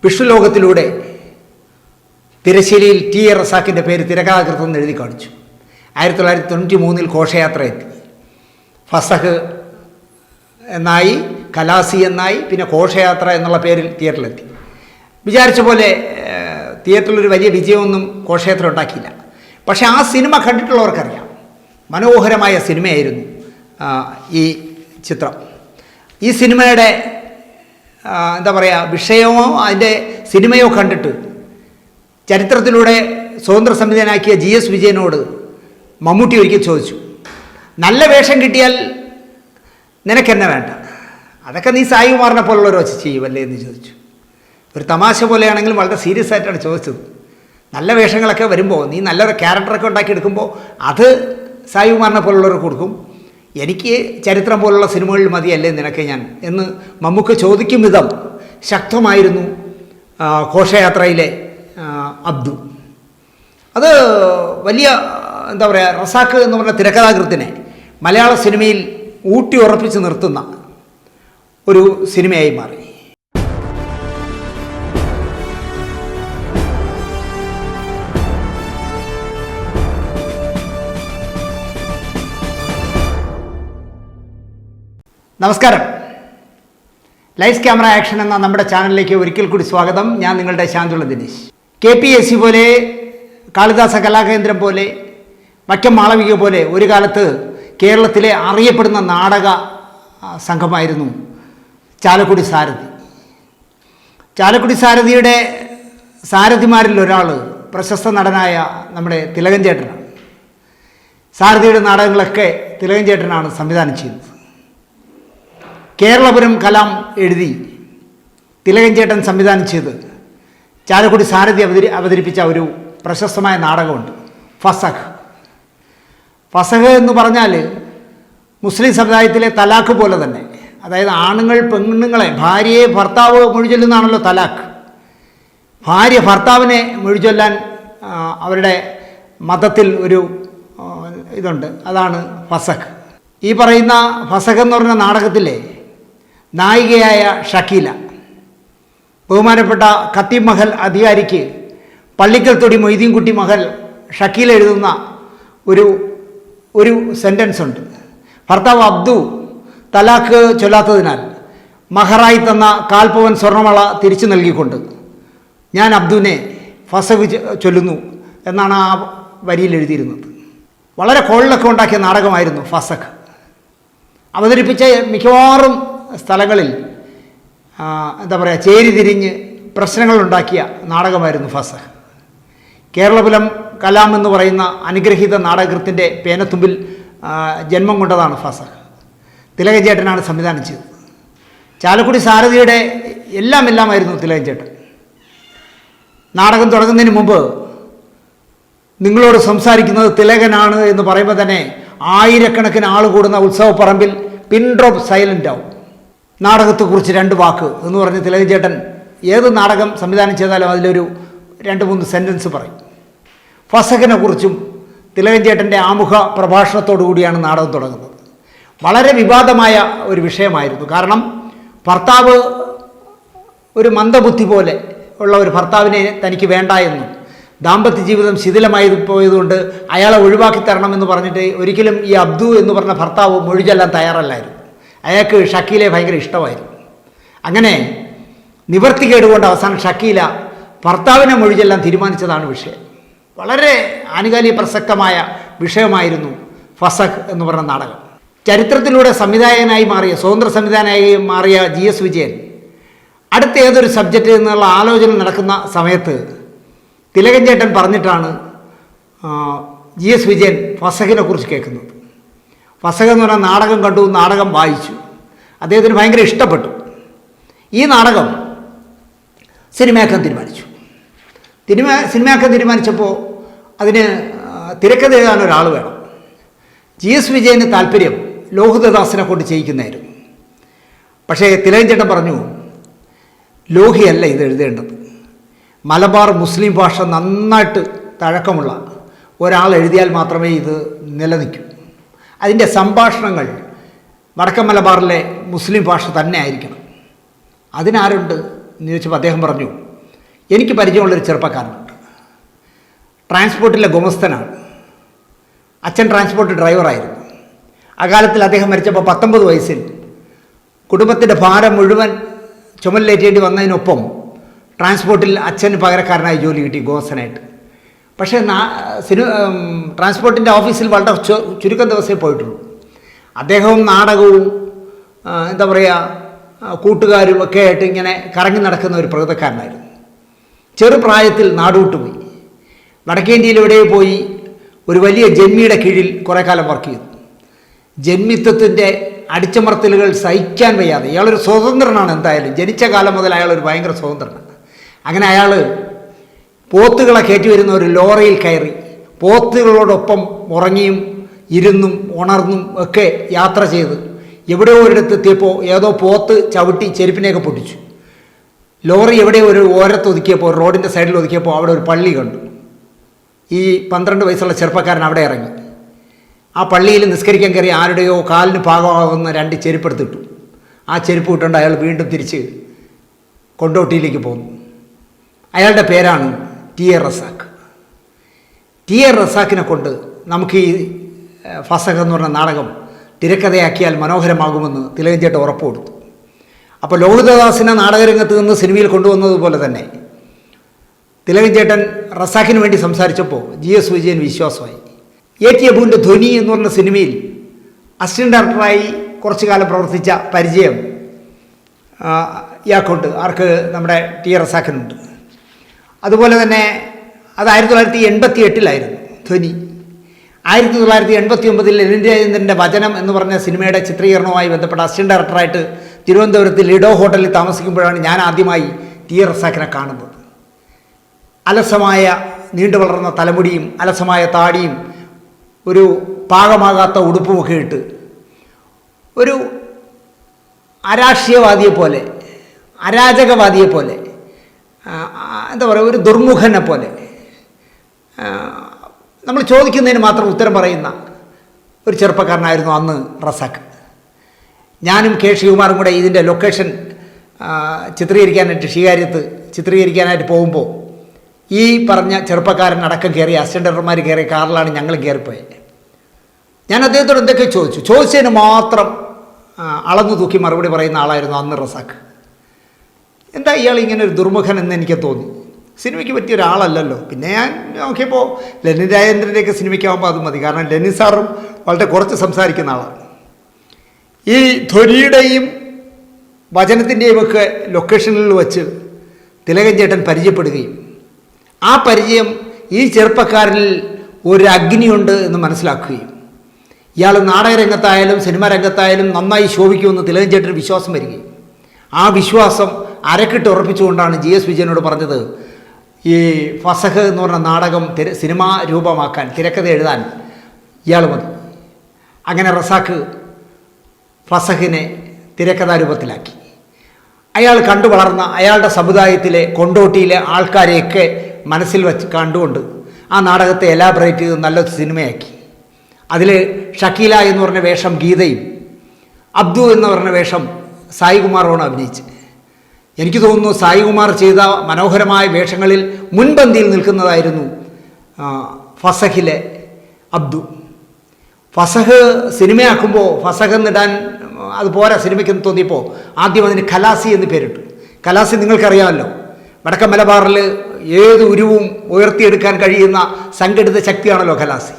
വിഷ്ണുലോകത്തിലൂടെ തിരശ്ശേരിയിൽ T A റസാക്കിൻ്റെ പേര് തിരക്കഥാകൃത്ത് എന്ന് എഴുതി കാണിച്ചു. 1993 ഘോഷയാത്ര എത്തി. ഫസഹ് എന്നായി, കലാസി എന്നായി, പിന്നെ ഘോഷയാത്ര എന്നുള്ള പേരിൽ തിയേറ്ററിലെത്തി. വിചാരിച്ച പോലെ തിയേറ്ററിലൊരു വലിയ വിജയമൊന്നും ഘോഷയാത്ര ഉണ്ടാക്കിയില്ല. പക്ഷേ ആ സിനിമ കണ്ടിട്ടുള്ളവർക്കറിയാം, മനോഹരമായ സിനിമയായിരുന്നു ഈ ചിത്രം. ഈ സിനിമയുടെ എന്താ പറയുക, വിഷയമോ അതിൻ്റെ സിനിമയോ കണ്ടിട്ട് ചരിത്രത്തിലൂടെ സ്വതന്ത്ര സംവിധാനമാക്കിയ GS വിജയനോട് മമ്മൂട്ടി ഒരിക്കൽ ചോദിച്ചു, നല്ല വേഷം കിട്ടിയാൽ നിനക്കെന്നെ വേണ്ട, അതൊക്കെ നീ സായികുമാറിനെ പോലുള്ളവർ വെച്ച് ചെയ്യുമല്ലേ എന്ന് ചോദിച്ചു. ഒരു തമാശ പോലെയാണെങ്കിലും വളരെ സീരിയസ് ആയിട്ടാണ് ചോദിച്ചത്. നല്ല വേഷങ്ങളൊക്കെ വരുമ്പോൾ, നീ നല്ലൊരു ക്യാരക്ടറൊക്കെ ഉണ്ടാക്കിയെടുക്കുമ്പോൾ അത് സായികുമാറിനെ പോലുള്ളവർ കൊടുക്കും, എനിക്ക് ചരിത്രം പോലുള്ള സിനിമകളിൽ മതിയല്ലേ നിനക്ക് ഞാൻ എന്ന് മമ്മൂക്ക് ചോദിക്കും വിധം ശക്തമായിരുന്നു ഘോഷയാത്രയിലെ അബ്ദു. അത് വലിയ എന്താ പറയുക, റസാക്ക് എന്ന് പറഞ്ഞ തിരക്കഥാകൃത്തിനെ മലയാള സിനിമയിൽ ഊട്ടി ഉറപ്പിച്ച് നിർത്തുന്ന ഒരു സിനിമയായി മാറി. നമസ്കാരം. ലൈറ്റ്സ് ക്യാമറ ആക്ഷൻ എന്ന നമ്മുടെ ചാനലിലേക്ക് ഒരിക്കൽ കൂടി സ്വാഗതം. ഞാൻ നിങ്ങളുടെ ശാന്തുള്ള ദിനേശ്. KPSC പോലെ, കാളിദാസ കലാകേന്ദ്രം പോലെ, വക്കം മാളവിക പോലെ ഒരു കാലത്ത് കേരളത്തിലെ അറിയപ്പെടുന്ന നാടക സംഘമായിരുന്നു ചാലക്കുടി സാരഥി. ചാലക്കുടി സാരഥിയുടെ സാരഥിമാരിൽ ഒരാൾ പ്രശസ്ത നടനായ നമ്മുടെ തിലകൻ ചേട്ടനാണ്. സാരഥിയുടെ നാടകങ്ങളൊക്കെ തിലകൻ ചേട്ടനാണ് സംവിധാനം ചെയ്തത്. കേരളപുരം കലാം എഴുതി തിലകൻ ചേട്ടൻ സംവിധാനം ചെയ്ത് ചാലക്കുടി സാരഥി അവതരിപ്പിച്ച ഒരു പ്രശസ്തമായ നാടകമുണ്ട്, ഫസഹ്. ഫസഹ് എന്ന് പറഞ്ഞാൽ മുസ്ലിം സമുദായത്തിലെ തലാഖ് പോലെ തന്നെ, അതായത് ആണുങ്ങൾ പെണ്ണുങ്ങളെ, ഭാര്യയെ ഭർത്താവ് മൊഴിചൊല്ലുന്നതാണല്ലോ തലാഖ്. ഭാര്യ ഭർത്താവിനെ മൊഴിചൊല്ലാൻ അവരുടെ മതത്തിൽ ഒരു ഇതുണ്ട്, അതാണ് ഫസഹ്. ഈ പറയുന്ന ഫസഹ് എന്ന് പറഞ്ഞ നാടകത്തിലെ നായികയായ ഷക്കീല, ബഹുമാനപ്പെട്ട ഖത്തീബ് മഹൽ അധികാരിക്ക് പള്ളിക്കൽ തൊടി മൊയ്തീൻകുട്ടി മഹൽ ഷക്കീല എഴുതുന്ന ഒരു സെൻറ്റൻസ് ഉണ്ട്. ഭർത്താവ് അബ്ദു തലാഖ് ചൊല്ലാത്തതിനാൽ മഹറായി തന്ന 4 പവൻ സ്വർണ്ണമള തിരിച്ചു നൽകിക്കൊണ്ട് ഞാൻ അബ്ദുവിനെ ഫസഹ് ചൊല്ലുന്നു എന്നാണ് ആ വരിയിൽ എഴുതിയിരുന്നത്. വളരെ കോളിലൊക്കെ ഉണ്ടാക്കിയ നാടകമായിരുന്നു ഫസഹ്. അവതരിപ്പിച്ച മിക്കവാറും സ്ഥലങ്ങളിൽ എന്താ പറയുക, ചേരിതിരിഞ്ഞ് പ്രശ്നങ്ങളുണ്ടാക്കിയ നാടകമായിരുന്നു ഫസഹ്. കേരളപുരം കലാം എന്ന് പറയുന്ന അനുഗ്രഹീത നാടകൃത്തിൻ്റെ പേനത്തുമ്പിൽ ജന്മം കൊണ്ടതാണ് ഫസഹ്. തിലകൻ ചേട്ടനാണ് സംവിധാനം ചെയ്തത്. ചാലക്കുടി സാരഥിയുടെ എല്ലാമായിരുന്നു തിലകൻ ചേട്ടൻ. നാടകം തുടങ്ങുന്നതിന് മുമ്പ് നിങ്ങളോട് സംസാരിക്കുന്നത് തിലകനാണ് എന്ന് പറയുമ്പോൾ തന്നെ ആയിരക്കണക്കിന് ആൾ കൂടുന്ന ഉത്സവപ്പറമ്പിൽ പിൻ ഡ്രോപ്പ് സൈലൻ്റ് ആവും. നാടകത്തെക്കുറിച്ച് 2 വാക്ക് എന്ന് പറഞ്ഞ് തിലകൻ ചേട്ടൻ ഏത് നാടകം സംവിധാനം ചെയ്താലും അതിലൊരു 2-3 സെൻറ്റൻസ് പറയും. ഫസഹിനെ കുറിച്ചും തിലകൻ ചേട്ടൻ്റെ ആമുഖ പ്രഭാഷണത്തോടു കൂടിയാണ് നാടകം തുടങ്ങുന്നത്. വളരെ വിവാദമായ ഒരു വിഷയമായിരുന്നു. കാരണം ഭർത്താവ് ഒരു മന്ദബുദ്ധി പോലെ ഉള്ള ഒരു ഭർത്താവിനെ തനിക്ക് വേണ്ട എന്നും ദാമ്പത്യ ജീവിതം ശിഥിലമായി പോയതുകൊണ്ട് അയാളെ ഒഴിവാക്കി തരണമെന്ന് പറഞ്ഞിട്ട് ഒരിക്കലും ഈ അബ്ദു എന്ന് പറഞ്ഞ ഭർത്താവ് മൊഴിചൊല്ലാൻ തയ്യാറല്ലായിരുന്നു. അയാൾക്ക് ഷക്കീലയെ ഭയങ്കര ഇഷ്ടമായിരുന്നു. അങ്ങനെ നിവർത്തികേടുകൊണ്ട് അവസാനം ഷക്കീല ഭർത്താവിനെ മൊഴിചൊല്ലാൻ തീരുമാനിച്ചതാണ് വിഷയം. വളരെ ആനുകാലിക പ്രസക്തമായ വിഷയമായിരുന്നു ഫസഹ് എന്ന് പറഞ്ഞ നാടകം. ചരിത്രത്തിലൂടെ സംവിധായകനായി മാറിയ, സ്വതന്ത്ര സംവിധായകനായി മാറിയ GS വിജയൻ അടുത്ത ഏതൊരു സബ്ജക്റ്റ് എന്നുള്ള ആലോചന നടക്കുന്ന സമയത്ത് തിലകൻ ചേട്ടൻ പറഞ്ഞിട്ടാണ് GS വിജയൻ ഫസഹിനെ കുറിച്ച് കേൾക്കുന്നത്. ഫസഹ് എന്ന് പറഞ്ഞാൽ നാടകം കണ്ടു, നാടകം വായിച്ചു, അദ്ദേഹത്തിന് ഭയങ്കര ഇഷ്ടപ്പെട്ടു. ഈ നാടകം സിനിമയാക്കാൻ തീരുമാനിച്ചു. സിനിമയാക്കാൻ തീരുമാനിച്ചപ്പോൾ അതിന് തിരക്കഥ എഴുതാൻ ഒരാൾ വേണം. GS വിജയന് താല്പര്യം ലോഹിതദാസിനെ കൊണ്ട് ചെയ്യിക്കുന്നതായിരുന്നു. പക്ഷേ തിലകൻ ചേട്ടൻ പറഞ്ഞു, ലോഹിയല്ല ഇത് എഴുതേണ്ടത്, മലബാർ മുസ്ലിം ഭാഷ നന്നായിട്ട് തഴക്കമുള്ള ഒരാൾ എഴുതിയാൽ മാത്രമേ ഇത് നിലനിൽക്കൂ. അതിൻ്റെ സംഭാഷണങ്ങൾ വടക്കൻ മലബാറിലെ മുസ്ലിം ഭാഷ തന്നെ ആയിരിക്കണം. അതിനാരുണ്ട് എന്ന് ചോദിച്ചപ്പോൾ അദ്ദേഹം പറഞ്ഞു, എനിക്ക് പരിചയമുള്ളൊരു ചെറുപ്പക്കാരനുണ്ട്. ട്രാൻസ്പോർട്ടിലെ ഗുമസ്തനാണ്. അച്ഛൻ ട്രാൻസ്പോർട്ട് ഡ്രൈവറായിരുന്നു. അകാലത്തിൽ അദ്ദേഹം മരിച്ചപ്പോൾ 19 വയസ്സിൽ കുടുംബത്തിൻ്റെ ഭാരം മുഴുവൻ ചുമലിലേറ്റേണ്ടി വന്നതിനൊപ്പം ട്രാൻസ്പോർട്ടിൽ അച്ഛന് പകരക്കാരനായി ജോലി കിട്ടി ഗോസനായിട്ട്. പക്ഷേ ട്രാൻസ്പോർട്ടിൻ്റെ ഓഫീസിൽ വളരെ ചുരുക്കം ദിവസമേ പോയിട്ടുള്ളൂ. അദ്ദേഹവും നാടകവും എന്താ പറയുക കൂട്ടുകാരും ഒക്കെ ആയിട്ട് ഇങ്ങനെ കറങ്ങി നടക്കുന്ന ഒരു പ്രകൃതക്കാരനായിരുന്നു. ചെറുപ്രായത്തിൽ നാടുവിട്ടുപോയി. വടക്കേന്ത്യയിൽ എവിടെയോ പോയി ഒരു വലിയ ജന്മിയുടെ കീഴിൽ കുറേ കാലം വർക്ക് ചെയ്തു. ജന്മിത്വത്തിൻ്റെ അടിച്ചമർത്തലുകൾ സഹിക്കാൻ വയ്യാതെ ഇയാളൊരു സ്വതന്ത്രനാണ്. എന്തായാലും ജനിച്ച കാലം മുതൽ അയാൾ ഒരു ഭയങ്കര സ്വതന്ത്രനാണ്. അങ്ങനെ അയാൾ പോത്തുകളെ കയറ്റി വരുന്ന ഒരു ലോറിയിൽ കയറി പോത്തുകളോടൊപ്പം ഉറങ്ങിയും ഇരുന്നും ഉണർന്നും ഒക്കെ യാത്ര ചെയ്ത് എവിടെയോ ഒരിടത്തെത്തിയപ്പോൾ ഏതോ പോത്ത് ചവിട്ടി ചെരുപ്പിനെയൊക്കെ പൊട്ടിച്ചു. ലോറി എവിടെയോ ഒരു ഓരത്തൊതുക്കിയപ്പോൾ റോഡിൻ്റെ സൈഡിൽ ഒതുക്കിയപ്പോൾ അവിടെ ഒരു പള്ളി കണ്ടു. ഈ 12 വയസ്സുള്ള ചെറുപ്പക്കാരൻ അവിടെ ഇറങ്ങി. ആ പള്ളിയിൽ നിസ്കരിക്കാൻ കയറി ആരുടെയോ കാലിന് പാകമാകുന്ന 2 ചെരുപ്പെടുത്തിട്ടു. ആ ചെരുപ്പ് ഇട്ടുകൊണ്ട് അയാൾ വീണ്ടും തിരിച്ച് കൊണ്ടോട്ടിയിലേക്ക് പോന്നു. അയാളുടെ പേരാണ് ടി.എ. റസാഖ്. ടി.എ. റസാഖിനെ കൊണ്ട് നമുക്ക് ഈ ഫസഖ് എന്ന് പറഞ്ഞ നാടകം തിരക്കഥയാക്കിയാൽ മനോഹരമാകുമെന്ന് തിലകൻ ചേട്ടൻ ഉറപ്പ് കൊടുത്തു. അപ്പോൾ ലോഹിതദാസിനെ നാടകരംഗത്ത് നിന്ന് സിനിമയിൽ കൊണ്ടുവന്നതുപോലെ തന്നെ തിലകൻ ചേട്ടൻ റസാഖിന് വേണ്ടി സംസാരിച്ചപ്പോൾ GS വിജയൻ വിശ്വാസമായി. A.T. അബുവിൻ്റെ ധ്വനി എന്ന് പറഞ്ഞ സിനിമയിൽ അസിസ്റ്റന്റ് ഡയറക്ടറായി കുറച്ചു കാലം പ്രവർത്തിച്ച പരിചയം ഇയാൾക്കുണ്ട്. ആർക്ക്? നമ്മുടെ ടി.എ. റസാഖിനുണ്ട്. അതുപോലെ തന്നെ അത് 1988 ധ്വനി. 1989 ലെനിൻ രാജേന്ദ്രൻ്റെ വചനം എന്ന് പറഞ്ഞ സിനിമയുടെ ചിത്രീകരണവുമായി ബന്ധപ്പെട്ട അസിസ്റ്റന്റ് ഡയറക്ടറായിട്ട് തിരുവനന്തപുരത്ത് ലിഡോ ഹോട്ടലിൽ താമസിക്കുമ്പോഴാണ് ഞാൻ ആദ്യമായി ടി.എ. റസാഖിനെ കാണുന്നത്. അലസമായ നീണ്ടു വളർന്ന തലമുടിയും അലസമായ താടിയും ഒരു പാകമാകാത്ത ഉടുപ്പുമൊക്കെ ഇട്ട് ഒരു അരാഷ്ട്രീയവാദിയെപ്പോലെ അരാജകവാദിയെപ്പോലെ എന്താ പറയുക ഒരു ദുർമുഖനെ പോലെ നമ്മൾ ചോദിക്കുന്നതിന് മാത്രം ഉത്തരം പറയുന്ന ഒരു ചെറുപ്പക്കാരനായിരുന്നു അന്ന് റസാഖ്. ഞാനും കെ ശിവകുമാറും കൂടെ ഇതിൻ്റെ ലൊക്കേഷൻ ചിത്രീകരിക്കാനായിട്ട് ഷീകാര്യത്ത് ചിത്രീകരിക്കാനായിട്ട് പോകുമ്പോൾ ഈ പറഞ്ഞ ചെറുപ്പക്കാരൻ അടക്കം കയറി അസിസ്റ്റന്റ് ഡയറക്ടർമാർ കയറിയ കാറിലാണ് ഞങ്ങൾ കയറിപ്പോയത്. ഞാൻ അദ്ദേഹത്തോട് എന്തൊക്കെ ചോദിച്ചതിന് മാത്രം അളന്നു തൂക്കി മറുപടി പറയുന്ന ആളായിരുന്നു അന്ന് റസാഖ്. എന്താ ഇയാൾ ഇങ്ങനെ ഒരു ദുർമുഖൻ എന്ന് എനിക്ക് തോന്നി. സിനിമയ്ക്ക് പറ്റിയ ഒരാളല്ലല്ലോ. പിന്നെ ഞാൻ നോക്കിയപ്പോൾ ലെനിൻ രാജേന്ദ്രൻ്റെയൊക്കെ സിനിമയ്ക്കാകുമ്പോൾ അത് മതി. കാരണം ലെനിൻ സാറും വളരെ കുറച്ച് സംസാരിക്കുന്ന ആളാണ്. ഈ ധ്വനിയുടെയും വചനത്തിൻ്റെയും ഒക്കെ ലൊക്കേഷനിൽ വച്ച് തിലകൻ ചേട്ടൻ പരിചയപ്പെടുകയും ആ പരിചയം ഈ ചെറുപ്പക്കാരിൽ ഒരു അഗ്നിയുണ്ട് എന്ന് മനസ്സിലാക്കുകയും ഇയാൾ നാടകരംഗത്തായാലും സിനിമാ രംഗത്തായാലും നന്നായി ശോഭിക്കുമെന്ന് തിലകൻ ചേട്ടന് വിശ്വാസം വരികയും ആ വിശ്വാസം അരക്കിട്ട് ഉറപ്പിച്ചുകൊണ്ടാണ് GS വിജയനോട് പറഞ്ഞത് ഈ ഫസഖ് എന്ന് പറഞ്ഞ നാടകം സിനിമാ രൂപമാക്കാൻ തിരക്കഥ എഴുതാൻ ഇയാൾ മതി. അങ്ങനെ റസാഖ് ഫസഖിനെ തിരക്കഥാ രൂപത്തിലാക്കി. അയാൾ കണ്ടു വളർന്ന അയാളുടെ സമുദായത്തിലെ കൊണ്ടോട്ടിയിലെ ആൾക്കാരെയൊക്കെ മനസ്സിൽ വെച്ച് കണ്ടുകൊണ്ട് ആ നാടകത്തെ എലാബറേറ്റ് ചെയ്ത് നല്ലൊരു സിനിമയാക്കി. അതിൽ ഷക്കീല എന്ന് പറഞ്ഞ വേഷം ഗീതയും അബ്ദു എന്ന് പറഞ്ഞ വേഷം സായികുമാറുമാണ് അഭിനയിച്ചത്. എനിക്ക് തോന്നുന്നു സായികുമാർ ചെയ്ത മനോഹരമായ വേഷങ്ങളിൽ മുൻപന്തിയിൽ നിൽക്കുന്നതായിരുന്നു ഫസഖിലെ അബ്ദു. ഫസഖ് സിനിമയാക്കുമ്പോൾ ഫസഖ് എന്നിടാൻ അത് പോരാ സിനിമയ്ക്കെന്ന് തോന്നിയപ്പോൾ ആദ്യം അതിന് ഖലാസി എന്ന് പേരിട്ടു. ഖലാസി നിങ്ങൾക്കറിയാമല്ലോ, വടക്കൻ മലബാറിൽ ഏത് ഉരുവും ഉയർത്തിയെടുക്കാൻ കഴിയുന്ന സംഘടിത ശക്തിയാണല്ലോ ഖലാസി.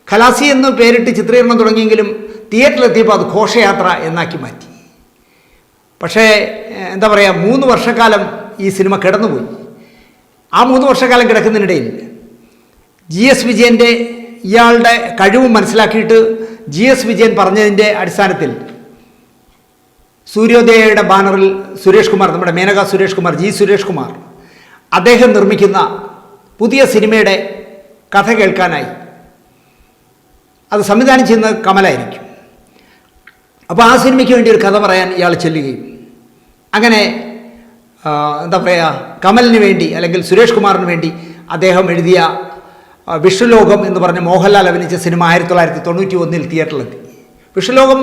ഖലാസി എന്ന് പേരിട്ട് ചിത്രീകരണം തുടങ്ങിയെങ്കിലും തിയേറ്ററിലെത്തിയപ്പോൾ അത് ഘോഷയാത്ര എന്നാക്കി മാറ്റി. പക്ഷേ എന്താ പറയുക, 3 വർഷക്കാലം ഈ സിനിമ കിടന്നുപോയി. ആ 3 വർഷക്കാലം കിടക്കുന്നതിനിടയിൽ GS വിജയൻ്റെ ഇയാളുടെ കഴിവും മനസ്സിലാക്കിയിട്ട് GS വിജയൻ പറഞ്ഞതിൻ്റെ അടിസ്ഥാനത്തിൽ സൂര്യോദയയുടെ ബാനറിൽ സുരേഷ് കുമാർ, നമ്മുടെ മേനക സുരേഷ് കുമാർ, സുരേഷ് കുമാർ അദ്ദേഹം നിർമ്മിക്കുന്ന പുതിയ സിനിമയുടെ കഥ കേൾക്കാനായി. അത് സംവിധാനം ചെയ്യുന്നത് കമലായിരിക്കും. അപ്പോൾ ആ സിനിമയ്ക്ക് വേണ്ടി ഒരു കഥ പറയാൻ ഇയാൾ ചെല്ലുകയും അങ്ങനെ എന്താ പറയുക കമലിന് വേണ്ടി അല്ലെങ്കിൽ സുരേഷ് കുമാറിന് വേണ്ടി അദ്ദേഹം എഴുതിയ വിഷ്ണുലോകം എന്ന് പറഞ്ഞ മോഹൻലാൽ അഭിനയിച്ച സിനിമ 1991 തിയേറ്ററിലെത്തി. വിഷ്ണുലോകം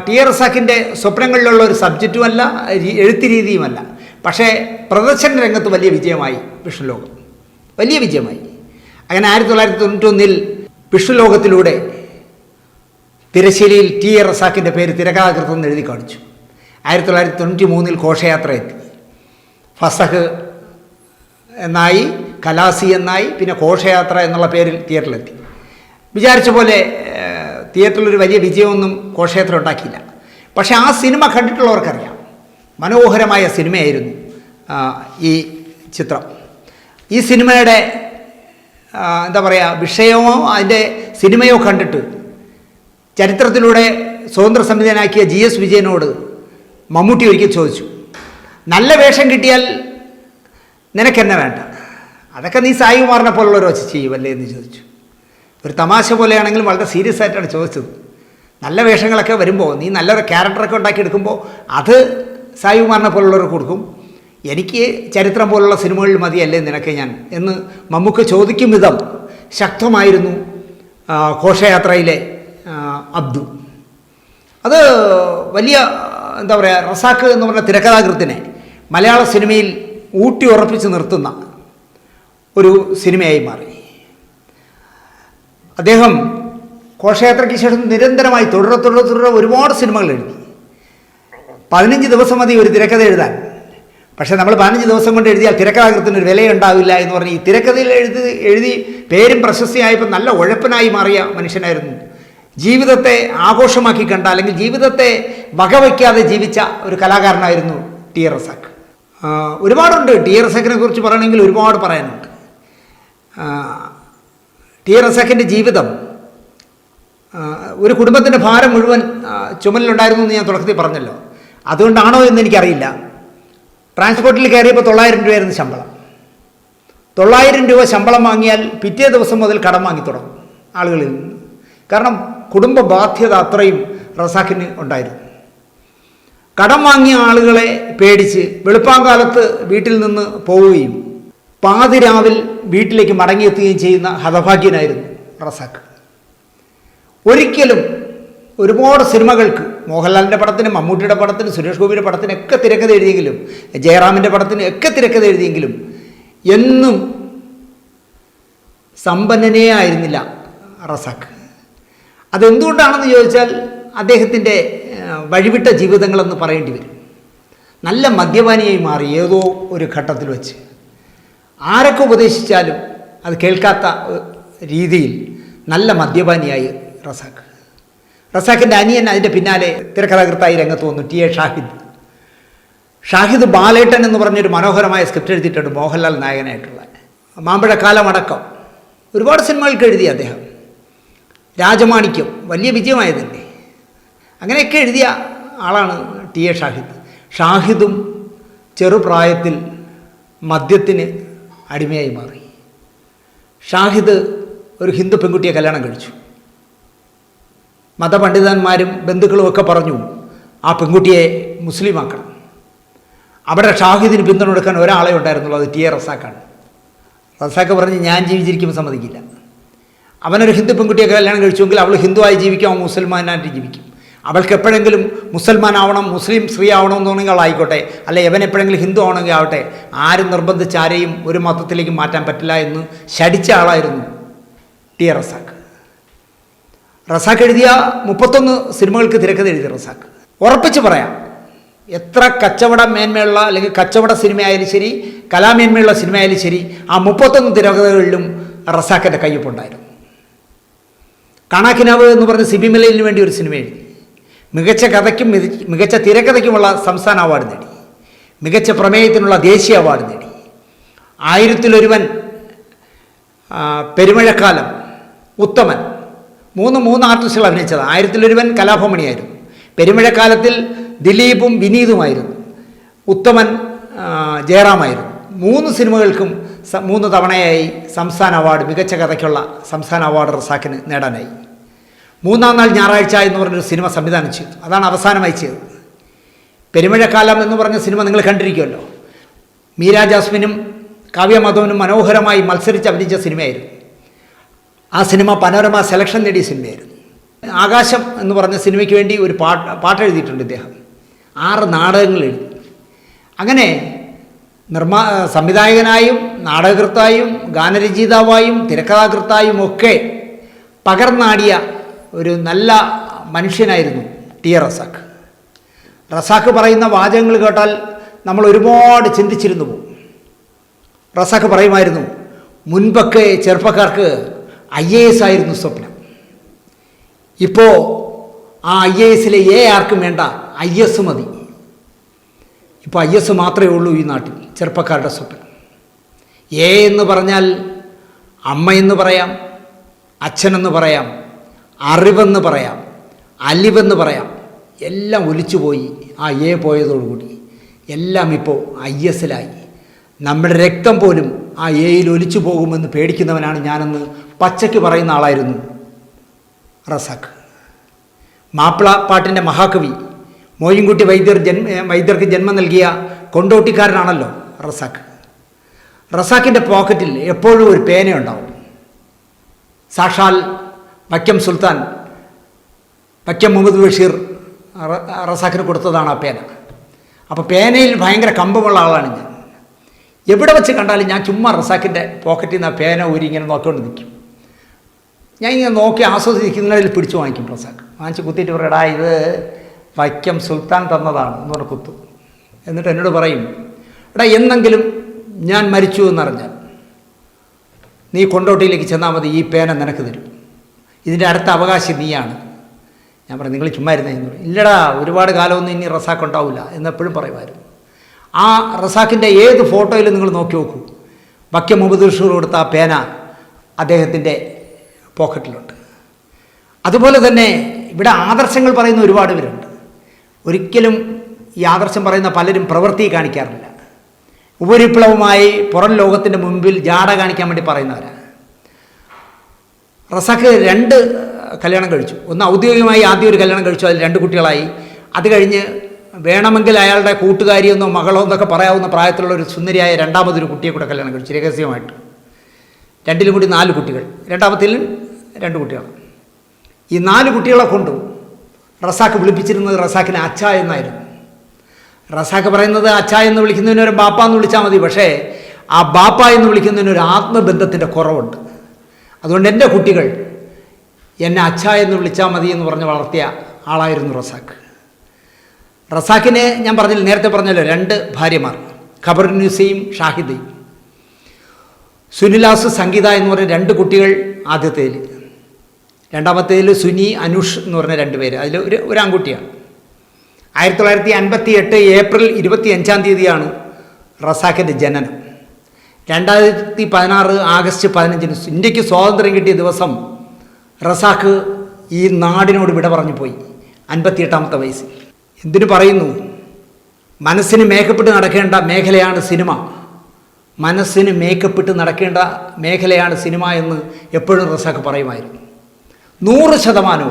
ടി.എ. റസാഖിൻ്റെ സ്വപ്നങ്ങളിലുള്ള ഒരു സബ്ജക്റ്റുമല്ല, എഴുത്ത് രീതിയുമല്ല. പക്ഷേ പ്രദർശന രംഗത്ത് വലിയ വിജയമായി വിഷ്ണുലോകം, വലിയ വിജയമായി. അങ്ങനെ 1991 വിഷ്ണുലോകത്തിലൂടെ തിരശ്ശേരിയിൽ ടി എ റസാക്കിൻ്റെ പേര് തിരക്കഥാകൃത്തെന്ന് എഴുതി കാണിച്ചു. 1993 ഘോഷയാത്ര എത്തി. ഫസഹ് എന്നായി, കലാസി എന്നായി, പിന്നെ ഘോഷയാത്ര എന്നുള്ള പേരിൽ തിയേറ്ററിലെത്തി. വിചാരിച്ച പോലെ തിയേറ്ററിലൊരു വലിയ വിജയമൊന്നും ഘോഷയാത്ര ഉണ്ടാക്കിയില്ല. പക്ഷേ ആ സിനിമ കണ്ടിട്ടുള്ളവർക്കറിയാം, മനോഹരമായ സിനിമയായിരുന്നു ഈ ചിത്രം. ഈ സിനിമയുടെ എന്താ പറയുക, വിഷയമോ അതിൻ്റെ സിനിമയോ കണ്ടിട്ട് ചരിത്രത്തിലൂടെ സ്വതന്ത്ര സംവിധാനാക്കിയ GS വിജയനോട് മമ്മൂട്ടി ഒരിക്കൽ ചോദിച്ചു, നല്ല വേഷം കിട്ടിയാൽ നിനക്കെന്നെ വേണ്ട, അതൊക്കെ നീ സായികുമാറിനെ പോലുള്ളവർ വെച്ച് ചെയ്യുമല്ലേ എന്ന് ചോദിച്ചു. ഒരു തമാശ പോലെയാണെങ്കിലും വളരെ സീരിയസ് ആയിട്ടാണ് ചോദിച്ചത്. നല്ല വേഷങ്ങളൊക്കെ വരുമ്പോൾ, നീ നല്ലൊരു ക്യാരക്ടറൊക്കെ ഉണ്ടാക്കിയെടുക്കുമ്പോൾ അത് സായികുമാറിനെ പോലുള്ളവർക്ക് കൊടുക്കും, എനിക്ക് ചരിത്രം പോലുള്ള സിനിമകളിൽ മതിയല്ലേ നിനക്ക് ഞാൻ എന്ന് മമ്മൂക്ക ചോദിക്കും വിധം ശക്തമായിരുന്നു ഘോഷയാത്രയിലെ അബ്ദു. അത് വലിയ എന്താ പറയുക, റസാക്ക് എന്ന് പറഞ്ഞ തിരക്കഥാകൃത്തിനെ മലയാള സിനിമയിൽ ഊട്ടി ഉറപ്പിച്ച് നിർത്തുന്ന ഒരു സിനിമയായി മാറി. അദ്ദേഹം ഘോഷയാത്രയ്ക്ക് ശേഷം നിരന്തരമായി തുടരെ ഒരുപാട് സിനിമകൾ എഴുതി. 15 ദിവസം മതി ഒരു തിരക്കഥ എഴുതാൻ. പക്ഷേ നമ്മൾ 15 ദിവസം കൊണ്ട് എഴുതിയാൽ തിരക്കഥാകൃത്തിന് ഒരു വിലയുണ്ടാവില്ല എന്ന് പറഞ്ഞ് ഈ തിരക്കഥയിൽ എഴുതി പേരും പ്രശസ്തിയായപ്പോൾ നല്ല ഉഴപ്പനായി മാറിയ മനുഷ്യനായിരുന്നു. ജീവിതത്തെ ആഘോഷമാക്കി കണ്ട, അല്ലെങ്കിൽ ജീവിതത്തെ വകവയ്ക്കാതെ ജീവിച്ച ഒരു കലാകാരനായിരുന്നു ടി എ റസാക്ക്. ഒരുപാടുണ്ട് ടി എ റസാക്കിനെ കുറിച്ച് പറയണമെങ്കിൽ ഒരുപാട് പറയാനുണ്ട്. ടി എ റസാക്കിൻ്റെ ജീവിതം ഒരു കുടുംബത്തിൻ്റെ ഭാരം മുഴുവൻ ചുമലിലുണ്ടായിരുന്നു എന്ന് ഞാൻ തുടക്കത്തിൽ പറഞ്ഞല്ലോ. അതുകൊണ്ടാണോ എന്ന് എനിക്കറിയില്ല. ട്രാൻസ്പോർട്ടിൽ കയറിയപ്പോൾ 900 രൂപയായിരുന്നു ശമ്പളം. 900 രൂപ ശമ്പളം വാങ്ങിയാൽ പിറ്റേ ദിവസം മുതൽ കടം വാങ്ങി തുടങ്ങും ആളുകളിൽ നിന്ന്. കാരണം കുടുംബ ബാധ്യത അത്രയും റസാക്കിന് ഉണ്ടായിരുന്നു. കടം വാങ്ങിയ ആളുകളെ പേടിച്ച് വെളുപ്പാങ്കാലത്ത് വീട്ടിൽ നിന്ന് പോവുകയും പാതിരാവിൽ വീട്ടിലേക്ക് മടങ്ങിയെത്തുകയും ചെയ്യുന്ന ഹതഭാഗ്യനായിരുന്നു റസാക്ക്. ഒരിക്കലും ഒരുപാട് സിനിമകൾക്ക്, മോഹൻലാലിൻ്റെ പടത്തിന്, മമ്മൂട്ടിയുടെ പടത്തിന്, സുരേഷ് ഗോപിയുടെ പടത്തിനൊക്കെ തിരക്കഥ എഴുതിയെങ്കിലും, ജയറാമിൻ്റെ പടത്തിന് ഒക്കെ തിരക്കഥ എഴുതിയെങ്കിലും എന്നും സമ്പന്നനേ ആയിരുന്നില്ല റസാക്ക്. അതെന്തുകൊണ്ടാണെന്ന് ചോദിച്ചാൽ അദ്ദേഹത്തിൻ്റെ വഴിവിട്ട ജീവിതങ്ങളെന്ന് പറയേണ്ടി വരും. നല്ല മദ്യപാനിയായി മാറി ഏതോ ഒരു ഘട്ടത്തിൽ വെച്ച്. ആരൊക്കെ ഉപദേശിച്ചാലും അത് കേൾക്കാത്ത രീതിയിൽ നല്ല മദ്യപാനിയായി റസാക്ക്. റസാക്കിൻ്റെ അനിയൻ അതിൻ്റെ പിന്നാലെ തിരക്കഥാകൃത്തായി രംഗത്ത് വന്നു, ടി എ ഷാഹിദ് ബാലേട്ടൻ എന്ന് പറഞ്ഞൊരു മനോഹരമായ സ്ക്രിപ്റ്റ് എഴുതിയിട്ടുണ്ട്, മോഹൻലാൽ നായകനായിട്ടുള്ള. മാമ്പഴക്കാലമടക്കം ഒരുപാട് സിനിമകൾക്ക് എഴുതി അദ്ദേഹം. രാജമാണിക്യം വലിയ വിജയമായതല്ലേ. അങ്ങനെയൊക്കെ എഴുതിയ ആളാണ് ടി എ ഷാഹിദും ചെറുപ്രായത്തിൽ മദ്യത്തിന് അടിമയായി മാറി. ഷാഹിദ് ഒരു ഹിന്ദു പെൺകുട്ടിയെ കല്യാണം കഴിച്ചു. മതപണ്ഡിതന്മാരും ബന്ധുക്കളും ഒക്കെ പറഞ്ഞു ആ പെൺകുട്ടിയെ മുസ്ലിമാക്കണം. അവിടെ ഷാഹിദിന് പിന്തുണ കൊടുക്കാൻ ഒരാളെ ഉണ്ടായിരുന്നുള്ളൂ, അത് ടി എ റസാക്കാണ്. റസാക്ക് പറഞ്ഞ് ഞാൻ ജീവിച്ചിരിക്കുമ്പോൾ സമ്മതിക്കില്ല. അവനൊരു ഹിന്ദു പെൺകുട്ടിയെ കല്യാണം കഴിച്ചുവെങ്കിൽ അവൾ ഹിന്ദുവായി ജീവിക്കും, അവൻ മുസൽമാനായിട്ട് ജീവിക്കും. അവൾക്ക് എപ്പോഴെങ്കിലും മുസൽമാൻ ആവണം, മുസ്ലിം സ്ത്രീ ആവണമെന്നുണ്ടെങ്കിൽ അവളായിക്കോട്ടെ, അല്ലെ എവൻ എപ്പോഴെങ്കിലും ഹിന്ദു ആവണമെങ്കിൽ ആവട്ടെ, ആരും നിർബന്ധിച്ച് ആരെയും ഒരു മതത്തിലേക്ക് മാറ്റാൻ പറ്റില്ല എന്ന് ശടിച്ച ആളായിരുന്നു ടി എ റസാക്ക്. റസാക്ക് എഴുതിയ 31 സിനിമകൾക്ക് തിരക്കഥ എഴുതിയ റസാക്ക്. ഉറപ്പിച്ച് പറയാം, എത്ര കച്ചവട മേന്മയുള്ള അല്ലെങ്കിൽ കച്ചവട സിനിമയായാലും ശരി, കലാമേന്മയുള്ള സിനിമയായാലും ശരി, ആ 31 തിരക്കഥകളിലും റസാക്കിൻ്റെ കയ്യൊപ്പുണ്ടായിരുന്നു. കാണാക്കിനാവ് എന്ന് പറഞ്ഞ് സിബി മലയിലിന് വേണ്ടി ഒരു സിനിമ എഴുതി. മികച്ച കഥയ്ക്കും മികച്ച തിരക്കഥയ്ക്കുമുള്ള സംസ്ഥാന അവാർഡ് നേടി. മികച്ച പ്രമേയത്തിനുള്ള ദേശീയ അവാർഡ് നേടി. 1000-ലൊരുവൻ, പെരുമഴക്കാലം, ഉത്തമൻ, മൂന്ന് ആർട്ടിസ്റ്റുകൾ അഭിനയിച്ചത്. 1000-ലൊരുവൻ കലാഭമണിയായിരുന്നു. പെരുമഴക്കാലത്തിൽ ദിലീപും വിനീതുമായിരുന്നു. ഉത്തമൻ ജയറാമായിരുന്നു. 3 സിനിമകൾക്കും 3 തവണയായി സംസ്ഥാന അവാർഡ്, മികച്ച കഥയ്ക്കുള്ള സംസ്ഥാന അവാർഡ് റസാക്കിന് നേടാനായി. 3-ാം നാൾ ഞായറാഴ്ച എന്ന് പറഞ്ഞൊരു സിനിമ സംവിധാനം ചെയ്തു. അതാണ് അവസാനമായി ചെയ്തത്. പെരുമഴക്കാലം എന്ന് പറഞ്ഞ സിനിമ നിങ്ങൾ കണ്ടിരിക്കുമല്ലോ. മീര ജാസ്മിനും കാവ്യ മാധവനും മനോഹരമായി മത്സരിച്ച് അഭിനയിച്ച സിനിമയായിരുന്നു. ആ സിനിമ പനോരമ സെലക്ഷൻ നേടിയ സിനിമയായിരുന്നു. ആകാശം എന്ന് പറഞ്ഞ സിനിമയ്ക്ക് വേണ്ടി ഒരു പാട്ട് എഴുതിയിട്ടുണ്ട് ഇദ്ദേഹം. 6 നാടകങ്ങൾ എഴുതി. അങ്ങനെ സംവിധായകനായും നാടകകൃത്തായും ഗാനരചയിതാവായും തിരക്കഥാകൃത്തായും ഒക്കെ പകർന്നാടിയ ഒരു നല്ല മനുഷ്യനായിരുന്നു ടി എ റസാഖ്. റസാഖ് പറയുന്ന വാചകങ്ങൾ കേട്ടാൽ നമ്മൾ ഒരുപാട് ചിന്തിച്ചിരുന്നു പോകും. റസാഖ് പറയുമായിരുന്നു, മുൻപൊക്കെ ചെറുപ്പക്കാർക്ക് IAS ആയിരുന്നു സ്വപ്നം. ഇപ്പോൾ ആ IASലെ ആർക്കും വേണ്ട, IS മതി. ഇപ്പോൾ IS മാത്രമേ ഉള്ളൂ ഈ നാട്ടിൽ ചെറുപ്പക്കാരുടെ സ്വപ്നം. എന്ന് പറഞ്ഞാൽ അമ്മയെന്ന് പറയാം, അച്ഛനെന്ന് പറയാം, അറിവെന്ന് പറയാം, അലിവെന്ന് പറയാം. എല്ലാം ഒലിച്ചുപോയി. ആ പോയതോടുകൂടി എല്ലാം ഇപ്പോൾ ISലായി. നമ്മുടെ രക്തം പോലും ആ യിൽ ഒലിച്ചു പോകുമെന്ന് പേടിക്കുന്നവനാണ് ഞാനെന്ന് പച്ചയ്ക്ക് പറയുന്ന ആളായിരുന്നു റസാഖ്. മാപ്പിള പാട്ടിൻ്റെ മഹാകവി മോയിൻകുട്ടി വൈദ്യർക്ക് ജന്മം നൽകിയ കൊണ്ടോട്ടിക്കാരനാണല്ലോ റസാഖ്. റസാഖിൻ്റെ പോക്കറ്റിൽ എപ്പോഴും ഒരു പേനയുണ്ടാവും. സാക്ഷാൽ വൈക്കം സുൽത്താൻ വൈക്കം മുഹമ്മദ് ബഷീർ റസാഖിന് കൊടുത്തതാണ് ആ പേന. അപ്പോൾ പേനയിൽ ഭയങ്കര കമ്പമുള്ള ആളാണ് ഞാൻ. എവിടെ വെച്ച് കണ്ടാലും ഞാൻ ചുമ്മാ റസാഖിൻ്റെ പോക്കറ്റിൽ നിന്ന് ആ പേന ഊരി ഇങ്ങനെ നോക്കിക്കൊണ്ട് നിൽക്കും. ഞാൻ ഇങ്ങനെ നോക്കി ആസ്വദിക്കുന്നതിൽ പിടിച്ചു വാങ്ങിക്കും. റസാഖ് വാങ്ങിച്ച് കുത്തിയിട്ട് പറയടാ, ഇത് വൈക്കം സുൽത്താൻ തന്നതാണ് എന്ന് പറഞ്ഞ് കുത്തും. എന്നിട്ട് എന്നോട് പറയും, എടാ എന്നെങ്കിലും ഞാൻ മരിച്ചു എന്നറിഞ്ഞാൽ നീ കൊണ്ടോട്ടിയിലേക്ക് ചെന്നാൽ മതി, ഈ പേന നിനക്ക് തരും, ഇതിൻ്റെ അടുത്ത അവകാശി നീയാണ്. ഞാൻ പറഞ്ഞു, നിങ്ങൾ ചുമ്മാ ഇരുന്നേ എന്ന് പറയും. ഇല്ലടാ, ഒരുപാട് കാലമൊന്നും ഇനി റസാഖ് ഉണ്ടാവില്ല എന്നെപ്പോഴും പറയുമായിരുന്നു. ആ റസാഖിൻ്റെ ഏത് ഫോട്ടോയിലും നിങ്ങൾ നോക്കി നോക്കൂ, വൈക്കം മുഹമ്മദ് ബഷീർ കൊടുത്ത ആ പേന അദ്ദേഹത്തിൻ്റെ പോക്കറ്റിലുണ്ട്. അതുപോലെ തന്നെ ഇവിടെ ആദർശങ്ങൾ പറയുന്ന ഒരുപാട് പേരുണ്ട്. ഒരിക്കലും ഈ ആദർശം പറയുന്ന പലരും പ്രവൃത്തി കാണിക്കാറില്ല. ഉപരിപ്ലവമായി പുറം ലോകത്തിൻ്റെ മുമ്പിൽ ജാട കാണിക്കാൻ വേണ്ടി പറയുന്നവരാണ്. റസാഖ് 2 കല്യാണം കഴിച്ചു. ഒന്ന് ഔദ്യോഗികമായി ആദ്യം ഒരു കല്യാണം കഴിച്ചു, അതിൽ 2 കുട്ടികളായി. അത് കഴിഞ്ഞ് വേണമെങ്കിൽ അയാളുടെ കൂട്ടുകാരിയെന്നോ മകളോ എന്നൊക്കെ പറയാവുന്ന പ്രായത്തിലുള്ള ഒരു സുന്ദരിയായ രണ്ടാമതൊരു കുട്ടിയെ കൂടെ കല്യാണം കഴിച്ചു രഹസ്യമായിട്ട്. 2ലും കൂടി 4 കുട്ടികൾ, രണ്ടാമത്തേലും 2 കുട്ടികൾ. ഈ 4 കുട്ടികളെ കൊണ്ടും റസാഖ് വിളിപ്പിച്ചിരുന്നത് റസാഖിനെ അച്ഛ എന്നായിരുന്നു. റസാഖ് പറയുന്നത് അച്ഛ എന്ന് വിളിക്കുന്നതിനൊരു ബാപ്പ എന്ന് വിളിച്ചാൽ മതി, പക്ഷേ ആ ബാപ്പ എന്ന് വിളിക്കുന്നതിനൊരു ആത്മബന്ധത്തിൻ്റെ കുറവുണ്ട്. അതുകൊണ്ട് എൻ്റെ കുട്ടികൾ എന്നെ അച്ഛ എന്ന് വിളിച്ചാൽ മതി എന്ന് പറഞ്ഞ് വളർത്തിയ ആളായിരുന്നു റസാഖ്. റസാഖിന് ഞാൻ നേരത്തെ പറഞ്ഞല്ലോ 2 ഭാര്യമാർ, ഖബറുന്നീസയും ഷാഹിദയും. സുനിലാസ് സംഗീത എന്ന് പറഞ്ഞ 2 കുട്ടികൾ ആദ്യത്തേതിൽ, രണ്ടാമത്തേതിൽ സുനി അനുഷ് എന്ന് പറഞ്ഞ 2 പേര്. അതിൽ ഒരു ആൺകുട്ടിയാണ്. 1958 ഏപ്രിൽ 25-ാം തീയതിയാണ് റസാഖിൻ്റെ ജനനം. 2016 ആഗസ്റ്റ് 15-ന് ഇന്ത്യക്ക് സ്വാതന്ത്ര്യം കിട്ടിയ ദിവസം റസാഖ് ഈ നാടിനോട് വിട പറഞ്ഞു പോയി 58-ാമത്തെ വയസ്സിൽ. എന്തിനു പറയുന്നു? മനസ്സിന് മേക്കപ്പിട്ട് നടക്കേണ്ട മേഖലയാണ് സിനിമ, മനസ്സിന് മേക്കപ്പിട്ട് നടക്കേണ്ട മേഖലയാണ് സിനിമ എന്ന് എപ്പോഴും റസാഖ് പറയുമായിരുന്നു. 100%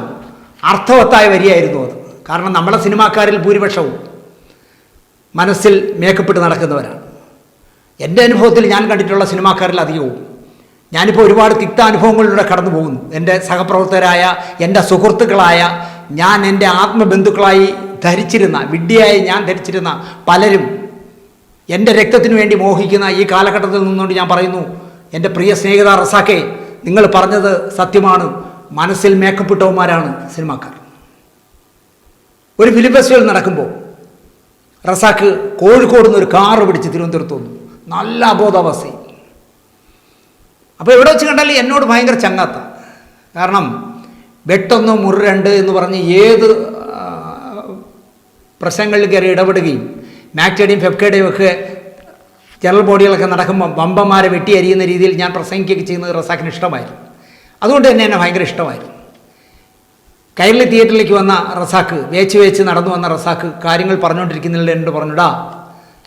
അർത്ഥവത്തായ വരിയായിരുന്നു അത്. കാരണം നമ്മുടെ സിനിമാക്കാരിൽ ഭൂരിപക്ഷവും മനസ്സിൽ മേക്കപ്പിട്ട് നടക്കുന്നവരാണ്. എൻ്റെ അനുഭവത്തിൽ ഞാൻ കണ്ടിട്ടുള്ള സിനിമാക്കാരിൽ അധികവും. ഞാനിപ്പോൾ ഒരുപാട് തിക്ത അനുഭവങ്ങളിലൂടെ കടന്നു പോകുന്നു. എൻ്റെ സഹപ്രവർത്തകരായ, എൻ്റെ സുഹൃത്തുക്കളായ, ഞാൻ എൻ്റെ ആത്മബന്ധുക്കളായി ധരിച്ചിരുന്ന, വിഡ്ഢിയായി ഞാൻ ധരിച്ചിരുന്ന പലരും എൻ്റെ രക്തത്തിനു വേണ്ടി മോഹിക്കുന്ന ഈ കാലഘട്ടത്തിൽ നിന്നുകൊണ്ട് ഞാൻ പറയുന്നു, എൻ്റെ പ്രിയ സ്നേഹിത റസാഖെ, നിങ്ങൾ പറഞ്ഞത് സത്യമാണ്. മനസ്സിൽ മേക്കപ്പിട്ടവന്മാരാണ് സിനിമാക്കാർ. ഒരു ഫിലിം ഫെസ്റ്റിവൽ നടക്കുമ്പോൾ റസാഖ് കോഴിക്കോട് നിന്ന് ഒരു കാറ് പിടിച്ച് തിരുവനന്തപുരത്ത് വന്നു, നല്ല അബോധാവസ്ഥയിൽ. അപ്പോൾ എവിടെ വെച്ച് കണ്ടാലും എന്നോട് ഭയങ്കര ചങ്ങാത്ത. കാരണം വെട്ടൊന്ന് മുറിരണ്ട് എന്ന് പറഞ്ഞ് ഏത് പ്രശ്നങ്ങളിൽ കയറി ഇടപെടുകയും മാക്ടയുടെയും ഫെഫ്കയുടെയും ഒക്കെ ജനറൽ ബോഡികളൊക്കെ നടക്കുമ്പോൾ വമ്പന്മാരെ വെട്ടി അരിയുന്ന രീതിയിൽ ഞാൻ പ്രസംഗിക്കുകയൊക്കെ ചെയ്യുന്നത് റസാഖിന് ഇഷ്ടമായിരുന്നു. അതുകൊണ്ട് തന്നെ എന്നെ ഭയങ്കര ഇഷ്ടമായിരുന്നു. കൈരളി തിയേറ്ററിലേക്ക് വന്ന റസാഖ്, വേച്ച് നടന്നു വന്ന റസാഖ് കാര്യങ്ങൾ പറഞ്ഞുകൊണ്ടിരിക്കുന്നതിൽ എന്നോട് പറഞ്ഞുടാ,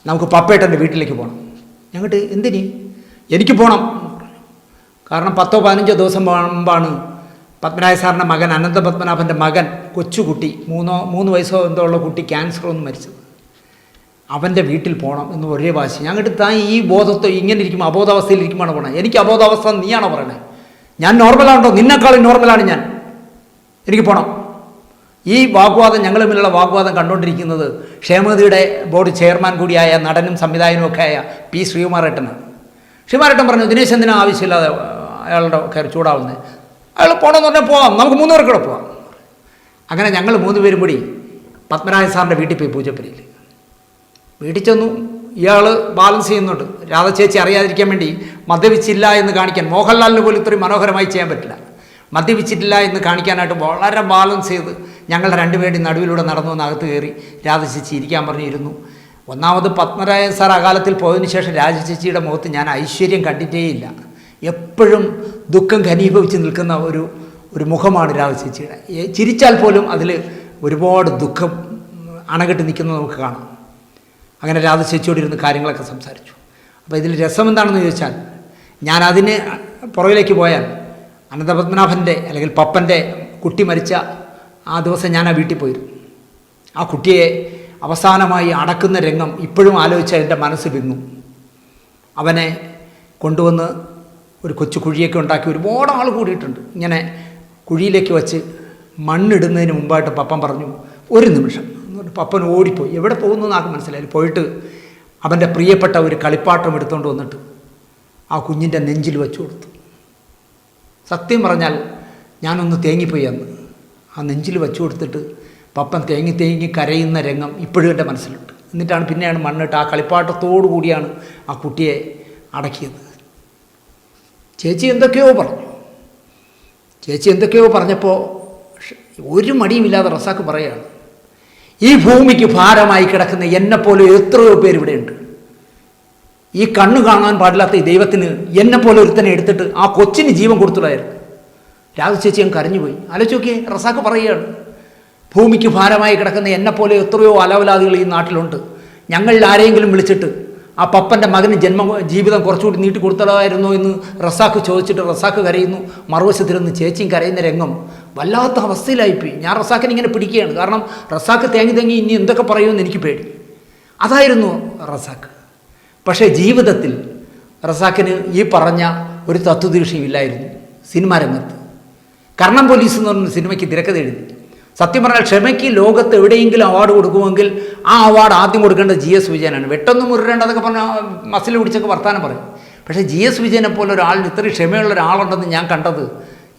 നമുക്ക് പപ്പേട്ടൻ്റെ വീട്ടിലേക്ക് പോകണം. ഞങ്ങോട്ട് എന്തിന്? എനിക്ക് പോകണം. കാരണം 10-15 ദിവസം മുമ്പാണ് പത്മനാഭ സാറിൻ്റെ മകൻ, അനന്തപത്മനാഭൻ്റെ മകൻ, കൊച്ചുകുട്ടി, 3 വയസ്സോ എന്തോ ഉള്ള കുട്ടി ക്യാൻസർ ഒന്ന് മരിച്ചത്. അവൻ്റെ വീട്ടിൽ പോകണം എന്ന് ഒരേ വാശി. ഞങ്ങോട്ട് താൻ ഈ ബോധത്തെ ഇങ്ങനെ ഇരിക്കുമ്പോൾ അബോധാവസ്ഥയിൽ ഇരിക്കുമ്പോഴാണ് പോകണേ. എനിക്ക് അബോധാവസ്ഥ നീയാണോ പറയണേ? ഞാൻ നോർമലാണോ? നിന്നെക്കാളും നോർമലാണ് ഞാൻ. എനിക്ക് പോകണം. ഈ വാഗ്വാദം, ഞങ്ങൾ തമ്മിലുള്ള വാഗ്വാദം കണ്ടുകൊണ്ടിരിക്കുന്നത് ക്ഷേമനിധിയുടെ ബോർഡ് ചെയർമാൻ കൂടിയായ നടനും സംവിധായകനും ഒക്കെ ആയ പി ശ്രീകുമാരേട്ടനാണ്. ശ്രീകുമാരേട്ടൻ പറഞ്ഞു, ദിനേശ് എന്തിനാ ആവശ്യമില്ലാതെ അയാളുടെ കയറി ചൂടാവുന്നത്, അയാൾ പോകണമെന്ന് പറഞ്ഞാൽ പോവാം, നമുക്ക് 3 പേർക്ക് കൂടെ പോവാം. അങ്ങനെ ഞങ്ങൾ 3 പേരും കൂടി പത്മനാഭ സാറിൻ്റെ വീട്ടിൽ പോയി പൂജപ്പുരയിൽ. വീട്ടിൽ ചെന്നു. ഇയാൾ ബാലൻസ് ചെയ്യുന്നുണ്ട്. രാധ ചേച്ചി അറിയാതിരിക്കാൻ വേണ്ടി മദ്യപിച്ചില്ല എന്ന് കാണിക്കാൻ, മോഹൻലാലിന് പോലും ഇത്രയും മനോഹരമായി ചെയ്യാൻ പറ്റില്ല, മദ്യപിച്ചിട്ടില്ല എന്ന് കാണിക്കാനായിട്ട് വളരെ ബാലൻസ് ചെയ്ത് ഞങ്ങളുടെ 2 പേരുടെയും നടുവിലൂടെ നടന്നു വന്ന് അകത്ത് കയറി രാധ ചേച്ചി ഇരിക്കാൻ പറഞ്ഞിരുന്നു. ഒന്നാമത് പത്മനാഭ സാർ അകാലത്തിൽ പോയതിനു ശേഷം രാജ ചേച്ചിയുടെ മുഖത്ത് ഞാൻ ഐശ്വര്യം കണ്ടിട്ടേയില്ല. എപ്പോഴും ദുഃഖം ഘനീഭവിച്ച് നിൽക്കുന്ന ഒരു മുഖമാണ് രാജ ചേച്ചിയുടെ. ചിരിച്ചാൽ പോലും അതിൽ ഒരുപാട് ദുഃഖം അണകെട്ട് നിൽക്കുന്നത് നമുക്ക് കാണാം. അങ്ങനെ രാധ ചേച്ചിയോട് ഇരുന്ന് കാര്യങ്ങളൊക്കെ സംസാരിച്ചു. അപ്പോൾ ഇതിൽ രസം എന്താണെന്ന് ചോദിച്ചാൽ, ഞാൻ അതിന് പുറകിലേക്ക് പോയാൽ അനന്തപത്മനാഭൻ്റെ അല്ലെങ്കിൽ പപ്പൻ്റെ കുട്ടി മരിച്ച ആ ദിവസം ഞാൻ ആ വീട്ടിൽ പോയിരുന്നു. ആ കുട്ടിയെ അവസാനമായി അടക്കുന്ന രംഗം ഇപ്പോഴും ആലോചിച്ചാൽ എൻ്റെ മനസ്സ് വിങ്ങും. അവനെ കൊണ്ടുവന്ന് ഒരു കൊച്ചു കുഴിയൊക്കെ ഉണ്ടാക്കി ഒരുപാട് ആൾ കൂടിയിട്ടുണ്ട്. ഇങ്ങനെ കുഴിയിലേക്ക് വച്ച് മണ്ണിടുന്നതിന് മുമ്പായിട്ട് പപ്പൻ പറഞ്ഞു, 1 നിമിഷം എന്നിട്ട് പപ്പൻ ഓടിപ്പോയി. എവിടെ പോകുന്നു എന്നാക്ക് മനസ്സിലായി. പോയിട്ട് അവൻ്റെ പ്രിയപ്പെട്ട ഒരു കളിപ്പാട്ടം എടുത്തുകൊണ്ട് വന്നിട്ട് ആ കുഞ്ഞിൻ്റെ നെഞ്ചിൽ വെച്ചു കൊടുത്തു. സത്യം പറഞ്ഞാൽ ഞാനൊന്ന് തേങ്ങിപ്പോയി അന്ന്. ആ നെഞ്ചിൽ വെച്ചു കൊടുത്തിട്ട് പപ്പൻ തേങ്ങി കരയുന്ന രംഗം ഇപ്പോഴും എൻ്റെ മനസ്സിലുണ്ട്. എന്നിട്ടാണ് പിന്നെയാണ് മണ്ണിട്ട് ആ കളിപ്പാട്ടത്തോടു കൂടിയാണ് ആ കുട്ടിയെ അടക്കിയത്. ചേച്ചി എന്തൊക്കെയോ പറഞ്ഞപ്പോൾ ഒരു മടിയുമില്ലാതെ റസാക്ക് പറയുകയാണ്, ഈ ഭൂമിക്ക് ഭാരമായി കിടക്കുന്ന എന്നെപ്പോലെ എത്രയോ പേര് ഇവിടെയുണ്ട്. ഈ കണ്ണു കാണാൻ പാടില്ലാത്ത ഈ ദൈവത്തിന് എന്നെപ്പോലെ ഒരുത്തനെ എടുത്തിട്ട് ആ കൊച്ചിന് ജീവൻ കൊടുത്തുള്ളായിരുന്നു. രാധ ചേച്ചി അങ്ങ് കരഞ്ഞുപോയി. ആലോചിച്ച് നോക്കിയേ, റസാക്ക് പറയുകയാണ്, ഭൂമിക്ക് ഭാരമായി കിടക്കുന്ന എന്നെപ്പോലെ എത്രയോ അലവലാദികൾ ഈ നാട്ടിലുണ്ട്. ഞങ്ങളിൽ ആരെങ്കിലും വിളിച്ചിട്ട് ആ പപ്പൻ്റെ മകന് ജീവിതം കുറച്ചുകൂടി നീട്ടി കൊടുത്തതായിരുന്നോ എന്ന് റസാക്ക് ചോദിച്ചിട്ട് റസാക്ക് കരയുന്നു. മറുവശത്തിരുന്ന് ചേച്ചിയും കരയുന്ന രംഗം വല്ലാത്ത അവസ്ഥയിലായിപ്പോയി. ഞാൻ റസാക്കിനെ ഇങ്ങനെ പിടിക്കുകയാണ്. കാരണം റസാക്ക് തേങ്ങി ഇനി എന്തൊക്കെ പറയുമെന്ന് എനിക്ക് പേടി. അതായിരുന്നു റസാക്ക്. പക്ഷേ ജീവിതത്തിൽ റസാക്കിന് ഈ പറഞ്ഞ ഒരു തത്വദീക്ഷയുമില്ലായിരുന്നു. സിനിമാ രംഗത്ത് കർണം പോലീസ് എന്ന് പറഞ്ഞ സിനിമയ്ക്ക് തിരക്കഥ എഴുതി. സത്യം പറഞ്ഞാൽ ക്ഷമയ്ക്ക് ലോകത്ത് എവിടെയെങ്കിലും അവാർഡ് കൊടുക്കുമെങ്കിൽ ആ അവാർഡ് ആദ്യം കൊടുക്കേണ്ടത് GS വിജയനാണ്. വെട്ടൊന്നും മുരേണ്ടതൊക്കെ പറഞ്ഞാൽ മസിൽ പിടിച്ചൊക്കെ വർത്താനം പറയും. പക്ഷേ GS വിജയനെ പോലെ ഒരാളിന് ഇത്രയും ക്ഷമയുള്ള ഒരാളുണ്ടെന്ന് ഞാൻ കണ്ടത്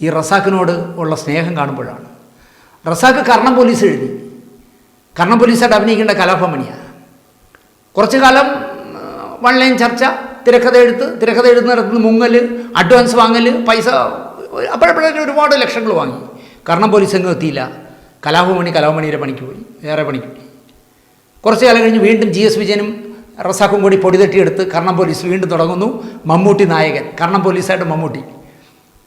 ഈ റസാക്കിനോട് ഉള്ള സ്നേഹം കാണുമ്പോഴാണ്. റസാക്ക് കർണം പോലീസ് എഴുതി. കർണം പോലീസായിട്ട് അഭിനയിക്കേണ്ട കലാഭമണിയാണ്. കുറച്ചു കാലം 1 ലൈൻ ചർച്ച, തിരക്കഥ എഴുതുന്നിടത്തുനിന്ന് മുങ്ങൽ, അഡ്വാൻസ് വാങ്ങൽ, പൈസ അപ്പോഴപ്പോഴൊക്കെ ഒരുപാട് ലക്ഷങ്ങൾ വാങ്ങി. കർണം പോലീസ് എങ്ങും എത്തിയില്ല. കലാഭമണിയുടെ പണിക്ക് പോയി, വേറെ പണിക്ക് പോയി. കുറച്ച് കാലം കഴിഞ്ഞ് വീണ്ടും GS വിജയനും റസാക്കും കൂടി പൊടി തട്ടിയെടുത്ത് കർണം പോലീസ് വീണ്ടും തുടങ്ങുന്നു. മമ്മൂട്ടി നായകൻ, കർണം പോലീസായിട്ട് മമ്മൂട്ടി.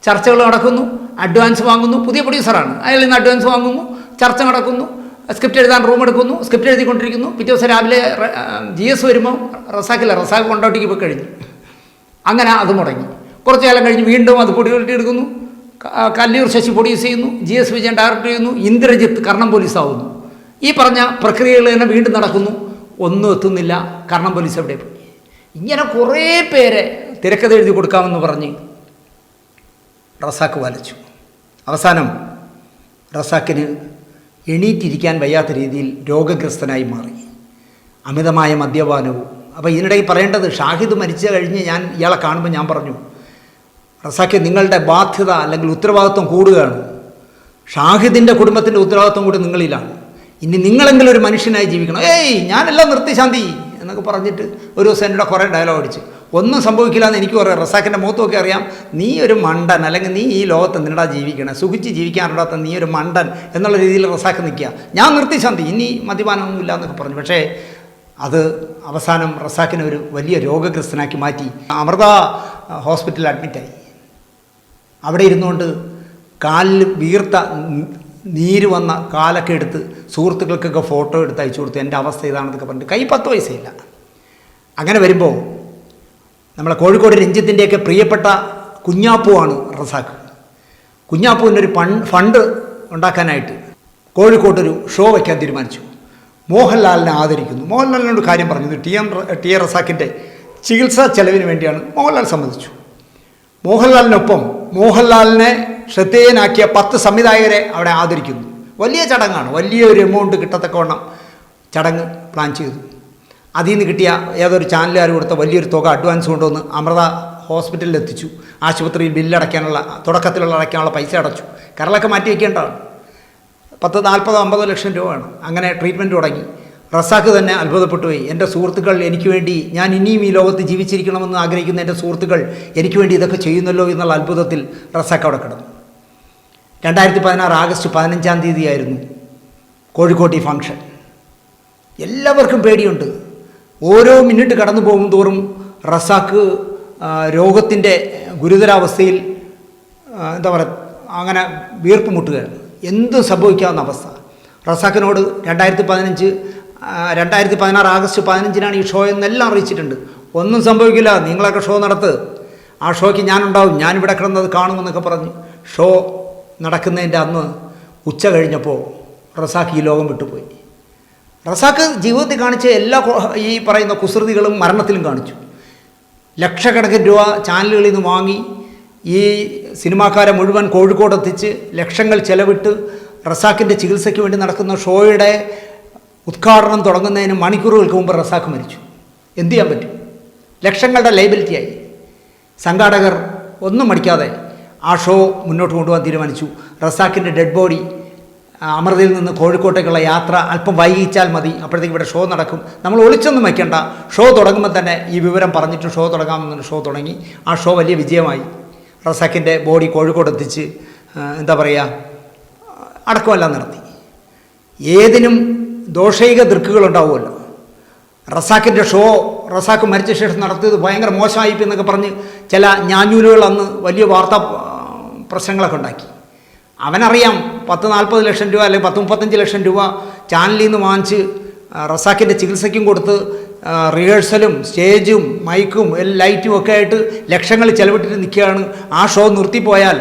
ചർച്ചകൾ നടക്കുന്നു, അഡ്വാൻസ് വാങ്ങുന്നു. പുതിയ പ്രൊഡ്യൂസറാണ്, അയാളിൽ നിന്ന് അഡ്വാൻസ് വാങ്ങുന്നു, ചർച്ച നടക്കുന്നു, സ്ക്രിപ്റ്റ് എഴുതാൻ റൂം എടുക്കുന്നു, സ്ക്രിപ്റ്റ് എഴുതിക്കൊണ്ടിരിക്കുന്നു. പിറ്റേ ദിവസം രാവിലെ GS വരുമ്പോൾ റസാക്ക് കൊണ്ടോട്ടിക്ക് പോയി കഴിഞ്ഞു. അങ്ങനെ അത് മുടങ്ങി. കുറച്ച് കാലം കഴിഞ്ഞ് വീണ്ടും അത് പൊടി തട്ടിയെടുക്കുന്നു. കല്ലൂർ ശശി പ്രൊഡ്യൂസ് ചെയ്യുന്നു, GS വിജയൻ ഡയറക്റ്റ് ചെയ്യുന്നു, ഇന്ദ്രജിത്ത് കർണം പോലീസാവുന്നു. ഈ പറഞ്ഞ പ്രക്രിയകൾ തന്നെ വീണ്ടും നടക്കുന്നു. ഒന്നും എത്തുന്നില്ല. കർണം പോലീസ് എവിടെ പോയി? ഇങ്ങനെ കുറേ പേരെ തിരക്കഥ എഴുതി കൊടുക്കാമെന്ന് പറഞ്ഞ് റസാക്ക് വലിച്ചു. അവസാനം റസാക്കിന് എണീറ്റിരിക്കാൻ വയ്യാത്ത രീതിയിൽ രോഗഗ്രസ്തനായി മാറി. അമിതമായ മദ്യപാനവും. അപ്പോൾ ഇതിനിടയിൽ പറയേണ്ടത്, ഷാഹിദ് മരിച്ചു കഴിഞ്ഞ് ഞാൻ ഇയാളെ കാണുമ്പോൾ ഞാൻ പറഞ്ഞു, റസാക്ക് നിങ്ങളുടെ ബാധ്യത അല്ലെങ്കിൽ ഉത്തരവാദിത്വം കൂടുകയാണ്. ഷാഹിദിൻ്റെ കുടുംബത്തിൻ്റെ ഉത്തരവാദിത്വം കൂടി നിങ്ങളിലാണ്. ഇനി നിങ്ങളെങ്കിലും ഒരു മനുഷ്യനായി ജീവിക്കണം. ഞാനെല്ലാം നിർത്തി ശാന്തി എന്നൊക്കെ പറഞ്ഞിട്ട് ഒരു ദിവസം എന്നോട് കുറേ ഡയലോഗ് അടിച്ച്. ഒന്നും സംഭവിക്കില്ല എന്ന് എനിക്ക് പറയാം. റസാക്കിൻ്റെ മുഖത്തൊക്കെ അറിയാം, നീ ഒരു മണ്ടൻ, അല്ലെങ്കിൽ നീ ഈ ലോകത്ത് എന്തിനാ ജീവിക്കണം, സുഖിച്ച് ജീവിക്കാനുണ്ടാത്ത നീ ഒരു മണ്ടൻ എന്നുള്ള രീതിയിൽ റസാക്ക് നിൽക്കുക. ഞാൻ നിർത്തി ശാന്തി, ഇനി മദ്യപാനമൊന്നുമില്ല എന്നൊക്കെ പറഞ്ഞു. പക്ഷേ അത് അവസാനം റസാക്കിനെ ഒരു വലിയ രോഗഗ്രസ്തനാക്കി മാറ്റി. അമൃത ഹോസ്പിറ്റലിൽ അഡ്മിറ്റായി. അവിടെ ഇരുന്നുകൊണ്ട് കാലിൽ വീർത്ത നീര് വന്ന കാലൊക്കെ എടുത്ത് സുഹൃത്തുക്കൾക്കൊക്കെ ഫോട്ടോ എടുത്ത് അയച്ചു കൊടുത്തു. എൻ്റെ അവസ്ഥ ഇതാണെന്നൊക്കെ പറഞ്ഞിട്ട്. കൈ 10 പൈസയില്ല. അങ്ങനെ വരുമ്പോൾ നമ്മളെ കോഴിക്കോട് രഞ്ജിത്തിൻ്റെയൊക്കെ പ്രിയപ്പെട്ട കുഞ്ഞാപ്പുവാണ് റസാക്ക്. കുഞ്ഞാപ്പുവിനൊരു ഫണ്ട് ഉണ്ടാക്കാനായിട്ട് കോഴിക്കോട്ടൊരു ഷോ വയ്ക്കാൻ തീരുമാനിച്ചു. മോഹൻലാലിനെ ആദരിക്കുന്നു. മോഹൻലാലിനോട് കാര്യം പറഞ്ഞത് ടി എ റസാക്കിൻ്റെ ചികിത്സാ ചെലവിന് വേണ്ടിയാണ്. മോഹൻലാൽ സമ്മതിച്ചു. മോഹൻലാലിനൊപ്പം മോഹൻലാലിനെ ശ്രദ്ധേയനാക്കിയ 10 സംവിധായകരെ അവിടെ ആദരിക്കുന്നു. വലിയ ചടങ്ങാണ്, വലിയൊരു എമൗണ്ട് കിട്ടത്തക്കവണ്ണം ചടങ്ങ് പ്ലാൻ ചെയ്തു. അതിൽ നിന്ന് കിട്ടിയ ഏതൊരു ചാനലുകാർ കൊടുത്ത വലിയൊരു തുക അഡ്വാൻസ് കൊണ്ടുവന്ന് അമൃത ഹോസ്പിറ്റലിൽ എത്തിച്ചു. ആശുപത്രിയിൽ ബില്ലടയ്ക്കാനുള്ള തുടക്കത്തിലുള്ള അടയ്ക്കാനുള്ള പൈസ അടച്ചു. കരളൊക്കെ മാറ്റി വയ്ക്കേണ്ടതാണ്. 40-50 ലക്ഷം രൂപയാണ്. അങ്ങനെ ട്രീറ്റ്മെൻറ്റ് തുടങ്ങി. റസാക്ക് തന്നെ അത്ഭുതപ്പെട്ടു പോയി. എൻ്റെ സുഹൃത്തുക്കൾ എനിക്ക് വേണ്ടി, ഞാൻ ഇനിയും ഈ ലോകത്ത് ജീവിച്ചിരിക്കണമെന്ന് ആഗ്രഹിക്കുന്ന എൻ്റെ സുഹൃത്തുക്കൾ എനിക്ക് വേണ്ടി ഇതൊക്കെ ചെയ്യുന്നല്ലോ എന്നുള്ള അത്ഭുതത്തിൽ റസാക്ക് അവിടെ കിടന്നു. 2016 ആഗസ്റ്റ് 15-ാം തീയതിയായിരുന്നു കോഴിക്കോട്ട് ഈ ഫംഗ്ഷൻ. എല്ലാവർക്കും പേടിയുണ്ട്. ഓരോ മിനിറ്റ് കടന്നു പോകും തോറും റസാക്ക് രോഗത്തിൻ്റെ ഗുരുതരാവസ്ഥയിൽ എന്താ പറയുക, അങ്ങനെ വീർപ്പ് മുട്ടുകയാണ്. എന്തും സംഭവിക്കാവുന്ന അവസ്ഥ. റസാക്കിനോട് 2016 ആഗസ്റ്റ് 15-നാണ് ഈ ഷോ എന്നെല്ലാം അറിയിച്ചിട്ടുണ്ട്. ഒന്നും സംഭവിക്കില്ല, നിങ്ങളൊക്കെ ഷോ നടത്ത്, ആ ഷോയ്ക്ക് ഞാനുണ്ടാവും, ഞാനിവിടെ കിടന്നത് കാണുമെന്നൊക്കെ പറഞ്ഞ് ഷോ നടക്കുന്നതിൻ്റെ അന്ന് ഉച്ച കഴിഞ്ഞപ്പോൾ റസാക്ക് ഈ ലോകം വിട്ടുപോയി. റസാക്ക് ജീവിതത്തിൽ കാണിച്ച എല്ലാ ഈ പറയുന്ന കുസൃതികളും മരണത്തിലും കാണിച്ചു. ലക്ഷക്കണക്കിന് രൂപ ചാനലുകളിൽ നിന്ന് വാങ്ങി ഈ സിനിമാക്കാരെ മുഴുവൻ കോഴിക്കോടെത്തിച്ച് ലക്ഷങ്ങൾ ചെലവിട്ട് റസാക്കിൻ്റെ ചികിത്സയ്ക്ക് വേണ്ടി നടക്കുന്ന ഷോയുടെ ഉദ്ഘാടനം തുടങ്ങുന്നതിന് മണിക്കൂറുകൾക്ക് മുമ്പ് റസാക്ക് മരിച്ചു. എന്തു ചെയ്യാൻ പറ്റും? ലക്ഷങ്ങളുടെ ലയബിലിറ്റിയായി. സംഘാടകർ ഒന്നും മടിക്കാതെ ആ ഷോ മുന്നോട്ട് കൊണ്ടുപോകാൻ തീരുമാനിച്ചു. റസാക്കിൻ്റെ ഡെഡ് ബോഡി അമൃതയിൽ നിന്ന് കോഴിക്കോട്ടേക്കുള്ള യാത്ര അല്പം വൈകിച്ചാൽ മതി, അപ്പോഴത്തേക്ക് ഇവിടെ ഷോ നടക്കും, നമ്മൾ ഒളിച്ചൊന്നും വയ്ക്കേണ്ട, ഷോ തുടങ്ങുമ്പോൾ തന്നെ ഈ വിവരം പറഞ്ഞിട്ട് ഷോ തുടങ്ങാമെന്ന് ഷോ തുടങ്ങി. ആ ഷോ വലിയ വിജയമായി. റസാക്കിൻ്റെ ബോഡി കോഴിക്കോട് എത്തിച്ച് എന്താ പറയുക, അടക്കമെല്ലാം നടത്തി. ഏതിനും ദോഷൈക ദൃക്കുകളുണ്ടാവുമല്ലോ. റസാക്കിൻ്റെ ഷോ റസാക്ക് മരിച്ച ശേഷം നടത്തിയത് ഭയങ്കര മോശമായിപ്പ് എന്നൊക്കെ പറഞ്ഞ് ചില ഞാഞ്ഞൂലുകൾ അന്ന് വലിയ വാർത്താ പ്രശ്നങ്ങളൊക്കെ ഉണ്ടാക്കി. അവനറിയാം 10-40 ലക്ഷം രൂപ അല്ലെങ്കിൽ 10-35 ലക്ഷം രൂപ ചാനലിൽ നിന്ന് വാങ്ങിച്ച് റസാക്കിൻ്റെ ചികിത്സയ്ക്കും കൊടുത്ത് റിഹേഴ്സലും സ്റ്റേജും മൈക്കും ലൈറ്റും ഒക്കെ ആയിട്ട് ലക്ഷങ്ങൾ ചെലവിട്ടിട്ട് നിൽക്കുകയാണ്. ആ ഷോ നിർത്തിപ്പോയാൽ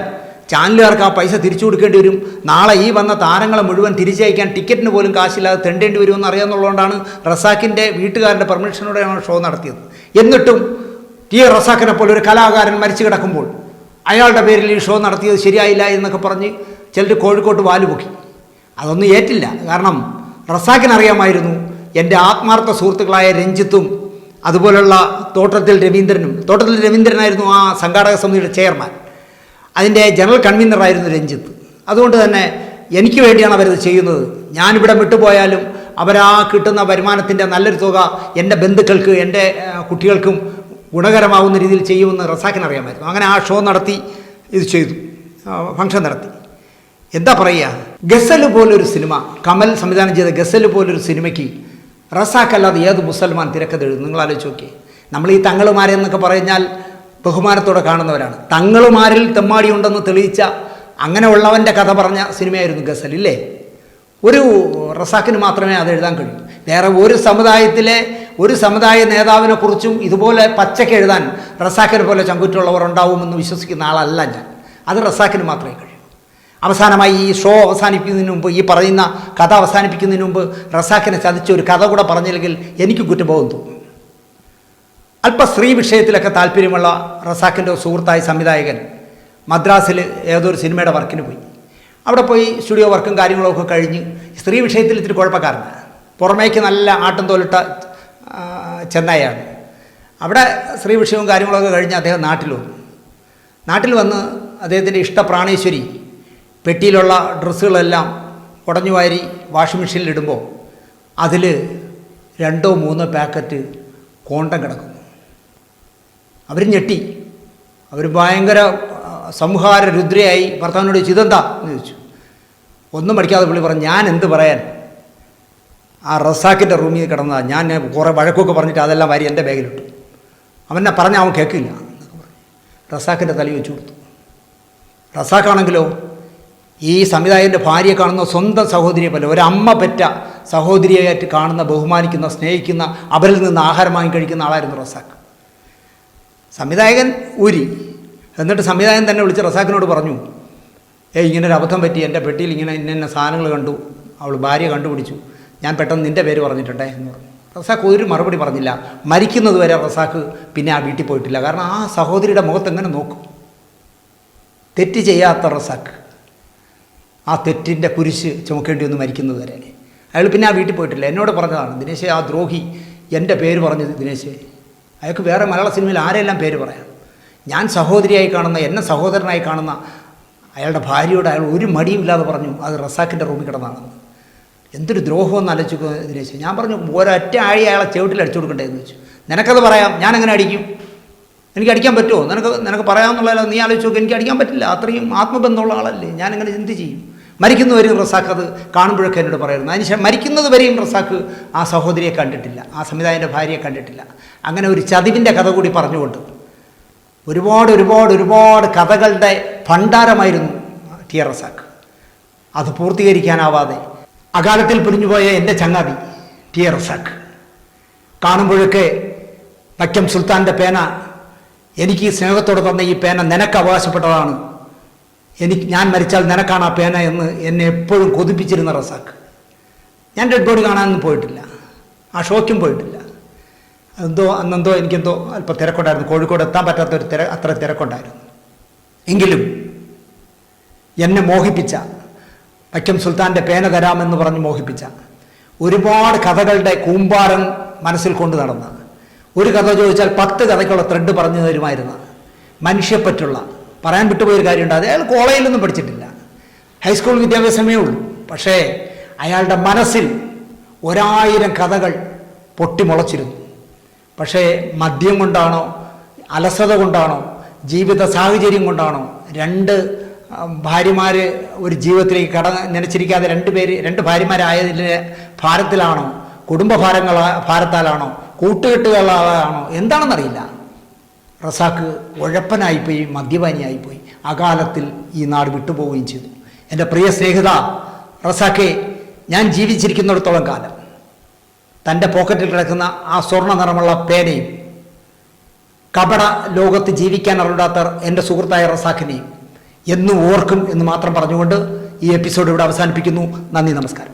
ചാനലുകാർക്ക് ആ പൈസ തിരിച്ചു കൊടുക്കേണ്ടി വരും. നാളെ ഈ വന്ന താരങ്ങളെ മുഴുവൻ തിരിച്ചയക്കാൻ ടിക്കറ്റിന് പോലും കാശില്ലാതെ തെണ്ടേണ്ടി വരുമെന്ന് അറിയാമെന്നുള്ളതുകൊണ്ടാണ് റസാക്കിൻ്റെ വീട്ടുകാരുടെ പെർമിഷനോടെയാണ് ഷോ നടത്തിയത്. എന്നിട്ടും റസാക്കിനെ പോലെ ഒരു കലാകാരൻ മരിച്ചു കിടക്കുമ്പോൾ അയാളുടെ പേരിൽ ഈ ഷോ നടത്തിയത് ശരിയായില്ല എന്നൊക്കെ പറഞ്ഞ് ചിലർ കോഴിക്കോട്ട് വാലുപൊക്കി. അതൊന്നും ഏറ്റില്ല. കാരണം റസാക്കിനറിയാമായിരുന്നു എൻ്റെ ആത്മാർത്ഥ സുഹൃത്തുക്കളായ രഞ്ജിത്തും അതുപോലുള്ള തോട്ടത്തിൽ രവീന്ദ്രനായിരുന്നു ആ സംഘാടക സമിതിയുടെ ചെയർമാൻ. അതിൻ്റെ ജനറൽ കൺവീനറായിരുന്നു രഞ്ജിത്ത്. അതുകൊണ്ട് തന്നെ എനിക്ക് വേണ്ടിയാണ് അവരത് ചെയ്യുന്നത്. ഞാനിവിടെ വിട്ടുപോയാലും അവരാ കിട്ടുന്ന വരുമാനത്തിൻ്റെ നല്ലൊരു തുക എൻ്റെ ബന്ധുക്കൾക്ക് എൻ്റെ കുട്ടികൾക്കും ഗുണകരമാവുന്ന രീതിയിൽ ചെയ്യുമെന്ന് റസാക്കിനറിയാമായിരുന്നു. അങ്ങനെ ആ ഷോ നടത്തി, ഇത് ചെയ്തു, ഫംഗ്ഷൻ നടത്തി. എന്താ പറയുക, ഗസൽ പോലൊരു സിനിമ, കമൽ സംവിധാനം ചെയ്ത ഗസൽ പോലൊരു സിനിമയ്ക്ക് റസാക്കല്ലാതെ ഏത് മുസൽമാൻ തിരക്കഥ എഴുതും? നിങ്ങൾ ആലോചിച്ച് നോക്കിയേ. നമ്മൾ ഈ തങ്ങളുമാരെന്നൊക്കെ പറഞ്ഞാൽ ബഹുമാനത്തോടെ കാണുന്നവരാണ്. തങ്ങളുമാരിൽ തെമ്മാടിയുണ്ടെന്ന് തെളിയിച്ച അങ്ങനെയുള്ളവൻ്റെ കഥ പറഞ്ഞ സിനിമയായിരുന്നു ഗസൽ, ഇല്ലേ? ഒരു റസാക്കിന് മാത്രമേ അത് എഴുതാൻ കഴിയൂ. വേറെ ഒരു സമുദായത്തിലെ ഒരു സമുദായ നേതാവിനെക്കുറിച്ചും ഇതുപോലെ പച്ചയ്ക്ക് എഴുതാൻ റസാക്കിനെ പോലെ ചങ്കുറ്റുള്ളവർ ഉണ്ടാവുമെന്ന് വിശ്വസിക്കുന്ന ആളല്ല ഞാൻ. അത് റസാക്കിന് മാത്രമേ കഴിയൂ. അവസാനമായി ഈ ഷോ അവസാനിപ്പിക്കുന്നതിന് മുമ്പ്, ഈ പറയുന്ന കഥ അവസാനിപ്പിക്കുന്നതിന് മുമ്പ് റസാക്കിനെ ചതിച്ച ഒരു കഥ കൂടെ പറഞ്ഞില്ലെങ്കിൽ എനിക്ക് കുറ്റബോധം തോന്നും. അല്പ സ്ത്രീ വിഷയത്തിലൊക്കെ താല്പര്യമുള്ള റസാക്കിൻ്റെ സുഹൃത്തായ സംവിധായകൻ മദ്രാസിൽ ഏതൊരു സിനിമയുടെ വർക്കിന് പോയി. അവിടെ പോയി സ്റ്റുഡിയോ വർക്കും കാര്യങ്ങളൊക്കെ കഴിഞ്ഞ് സ്ത്രീ വിഷയത്തിൽ ഇത്തിരി കുഴപ്പക്കാരനാണ്. പുറമേക്ക് നല്ല ആട്ടം തോലിട്ട ചെന്നൈയാണ്. അവിടെ സ്ത്രീ വിഷയവും കാര്യങ്ങളൊക്കെ കഴിഞ്ഞ് അദ്ദേഹം നാട്ടിൽ വന്ന് അദ്ദേഹത്തിൻ്റെ ഇഷ്ട പ്രാണേശ്വരി പെട്ടിയിലുള്ള ഡ്രസ്സുകളെല്ലാം കുടഞ്ഞു വാരി വാഷിംഗ് മെഷീനിലിടുമ്പോൾ അതിൽ 2-3 പാക്കറ്റ് കോണ്ടം കിടക്കുന്നു. അവർ ഞെട്ടി. അവർ ഭയങ്കര സംഹാര രുദ്രയായി ഭർത്താവിനോട് ചോദിച്ചു, ഇതെന്താ എന്ന് ചോദിച്ചു. ഒന്നും പഠിക്കാതെ പുള്ളി പറഞ്ഞു, ഞാൻ എന്ത് പറയാൻ, ആ റസാക്കിൻ്റെ റൂമിൽ കിടന്നതാണ്, ഞാൻ കുറേ വഴക്കൊക്കെ പറഞ്ഞിട്ട് അതെല്ലാം വാരി എൻ്റെ ബാഗിലിട്ടു. അവനെ പറഞ്ഞാൽ അവൻ കേൾക്കില്ല എന്നൊക്കെ പറഞ്ഞു. റസാക്കിൻ്റെ തലയിൽ വെച്ച് കൊടുത്തു. റസാക്കാണെങ്കിലോ ഈ സംവിധായകൻ്റെ ഭാര്യയെ കാണുന്ന സ്വന്തം സഹോദരിയെ പോലെ, ഒരമ്മ പെറ്റ സഹോദരിയായിട്ട് കാണുന്ന, ബഹുമാനിക്കുന്ന, സ്നേഹിക്കുന്ന, അവരിൽ നിന്ന് ആഹാരം വാങ്ങി കഴിക്കുന്ന ആളായിരുന്നു റസാക്ക്. സംവിധായകൻ ഊരി. എന്നിട്ട് സംവിധായകൻ തന്നെ വിളിച്ച് റസാക്കിനോട് പറഞ്ഞു, ഇങ്ങനൊരു അബദ്ധം പറ്റി, എൻ്റെ പെട്ടിയിൽ ഇങ്ങനെ ഇന്ന സാധനങ്ങൾ കണ്ടു, അവൾ ഭാര്യ കണ്ടുപിടിച്ചു, ഞാൻ പെട്ടെന്ന് നിൻ്റെ പേര് പറഞ്ഞിട്ടുണ്ടേ എന്ന് പറഞ്ഞു. റസാക്ക് ഒരു മറുപടി പറഞ്ഞില്ല. മരിക്കുന്നത് വരെ റസാക്ക് പിന്നെ ആ വീട്ടിൽ പോയിട്ടില്ല. കാരണം ആ സഹോദരിയുടെ മുഖത്ത് എങ്ങനെ നോക്കും? തെറ്റ് ചെയ്യാത്ത റസാക്ക്. ആ തെറ്റിൻ്റെ കുരിശ് ചുമക്കേണ്ടി വന്ന് മരിക്കുന്നത് വരെ. അയാൾ പിന്നെ ആ വീട്ടിൽ പോയിട്ടില്ല. എന്നോട് പറഞ്ഞതാണ്, ദിനേശേ ആ ദ്രോഹി എൻ്റെ പേര് പറഞ്ഞത് ദിനേശേ. അയാൾക്ക് വേറെ മലയാള സിനിമയിൽ ആരെല്ലാം പേര് പറയാം. ഞാൻ സഹോദരിയായി കാണുന്ന, എന്നെ സഹോദരനായി കാണുന്ന അയാളുടെ ഭാര്യയോട് അയാൾ ഒരു മടിയുമില്ലാതെ പറഞ്ഞു അത് റസാക്കിൻ്റെ റൂമിൽ കിടന്നാണെന്ന്. എന്തൊരു ദ്രോഹമെന്ന് ആലോചിക്കുക ദിനേശ്. ഞാൻ പറഞ്ഞു ഒരൊറ്റ ആഴി അയാളെ ചെവിട്ടിൽ അടിച്ചു കൊടുക്കണ്ടേ എന്ന് വെച്ചു. നിനക്കത് പറയാം, ഞാനെങ്ങനെ അടിക്കും? എനിക്ക് അടിക്കാൻ പറ്റുമോ? നിനക്ക് പറയാമെന്നുള്ളതല്ല, നീ ആലോചിച്ച് നോക്കുക. എനിക്ക് അടിക്കാൻ പറ്റില്ല, അത്രയും ആത്മബന്ധമുള്ള ആളല്ലേ. ഞാനെങ്ങനെ എന്ത് ചെയ്യും? മരിക്കുന്നവരെയും റസാഖ് അത് കാണുമ്പോഴൊക്കെ എന്നോട് പറയുന്നു. അതിനുശേഷം മരിക്കുന്നത് വരെയും റസാഖ് ആ സഹോദരിയെ കണ്ടിട്ടില്ല, ആ സംവിധായകൻ്റെ ഭാര്യയെ കണ്ടിട്ടില്ല. അങ്ങനെ ഒരു ചതിവിൻ്റെ കഥ കൂടി പറഞ്ഞുകൊണ്ട് ഒരുപാട് കഥകളുടെ ഭണ്ഡാരമായിരുന്നു ടി ആർ റസാഖ്. അത് പൂർത്തീകരിക്കാനാവാതെ അകാലത്തിൽ പിരിഞ്ഞുപോയ എൻ്റെ ചങ്ങാതി ടി ആർ റസാഖ് കാണുമ്പോഴൊക്കെ വൈക്കം സുൽത്താൻ്റെ പേന, എനിക്ക് സ്നേഹത്തോടെ തന്ന ഈ പേന നിനക്ക് അവകാശപ്പെട്ടതാണ്, ഞാൻ മരിച്ചാൽ നിനക്കാണ് ആ പേന എന്ന് എന്നെ എപ്പോഴും കൊതിപ്പിച്ചിരുന്ന റസാഖ്. ഞാൻ ഡെഡ് ബോഡി കാണാനൊന്നും പോയിട്ടില്ല, ആ ഷോയ്ക്കും പോയിട്ടില്ല. അന്നെന്തോ എനിക്കെന്തോ അല്പം തിരക്കുണ്ടായിരുന്നു, കോഴിക്കോട് എത്താൻ പറ്റാത്തൊരു അത്ര തിരക്കുണ്ടായിരുന്നു. എങ്കിലും എന്നെ മോഹിപ്പിച്ച, വൈക്കം സുൽത്താൻ്റെ പേന തരാമെന്ന് പറഞ്ഞ് മോഹിപ്പിച്ച ഒരുപാട് കഥകളുടെ കൂമ്പാരം മനസ്സിൽ കൊണ്ട് നടന്ന, ഒരു കഥ ചോദിച്ചാൽ 10 കഥയ്ക്കുള്ള ത്രെഡ് പറഞ്ഞു തരുമായിരുന്ന, മനുഷ്യപ്പറ്റുള്ള, പറയാൻ വിട്ടുപോയൊരു കാര്യമുണ്ട്. അത് അയാൾ കോളേജിലൊന്നും പഠിച്ചിട്ടില്ല, ഹൈസ്കൂൾ വിദ്യാഭ്യാസമേ ഉള്ളൂ. പക്ഷേ അയാളുടെ മനസ്സിൽ 1000 കഥകൾ പൊട്ടിമുളച്ചിരുന്നു. പക്ഷേ മദ്യം കൊണ്ടാണോ, അലസത കൊണ്ടാണോ, ജീവിത സാഹചര്യം കൊണ്ടാണോ, 2 ഭാര്യമാർ ഒരു ജീവിതത്തിലേക്ക് നനച്ചിരിക്കാതെ 2 ഭാര്യമാരായതിൻ്റെ ഭാരത്തിലാണോ, ഭാരത്താലാണോ, കൂട്ടുകെട്ടുകളാണോ, എന്താണെന്നറിയില്ല, റസാഖ് ഉഴപ്പനായിപ്പോയി, മദ്യപാനിയായിപ്പോയി. അകാലത്തിൽ ഈ നാട് വിട്ടുപോവുകയും ചെയ്തു. എൻ്റെ പ്രിയ സ്നേഹിത റസാഖെ, ഞാൻ ജീവിച്ചിരിക്കുന്നിടത്തോളം കാലം തൻ്റെ പോക്കറ്റിൽ കിടക്കുന്ന ആ സ്വർണ്ണ നിറമുള്ള പേനയും കപട ലോകത്ത് ജീവിക്കാൻ അറിയാത്ത എൻ്റെ സുഹൃത്തായ റസാഖിനെയും എന്നും ഓർക്കും എന്ന് മാത്രം പറഞ്ഞുകൊണ്ട് ഈ എപ്പിസോഡ് ഇവിടെ അവസാനിപ്പിക്കുന്നു. നന്ദി, നമസ്കാരം.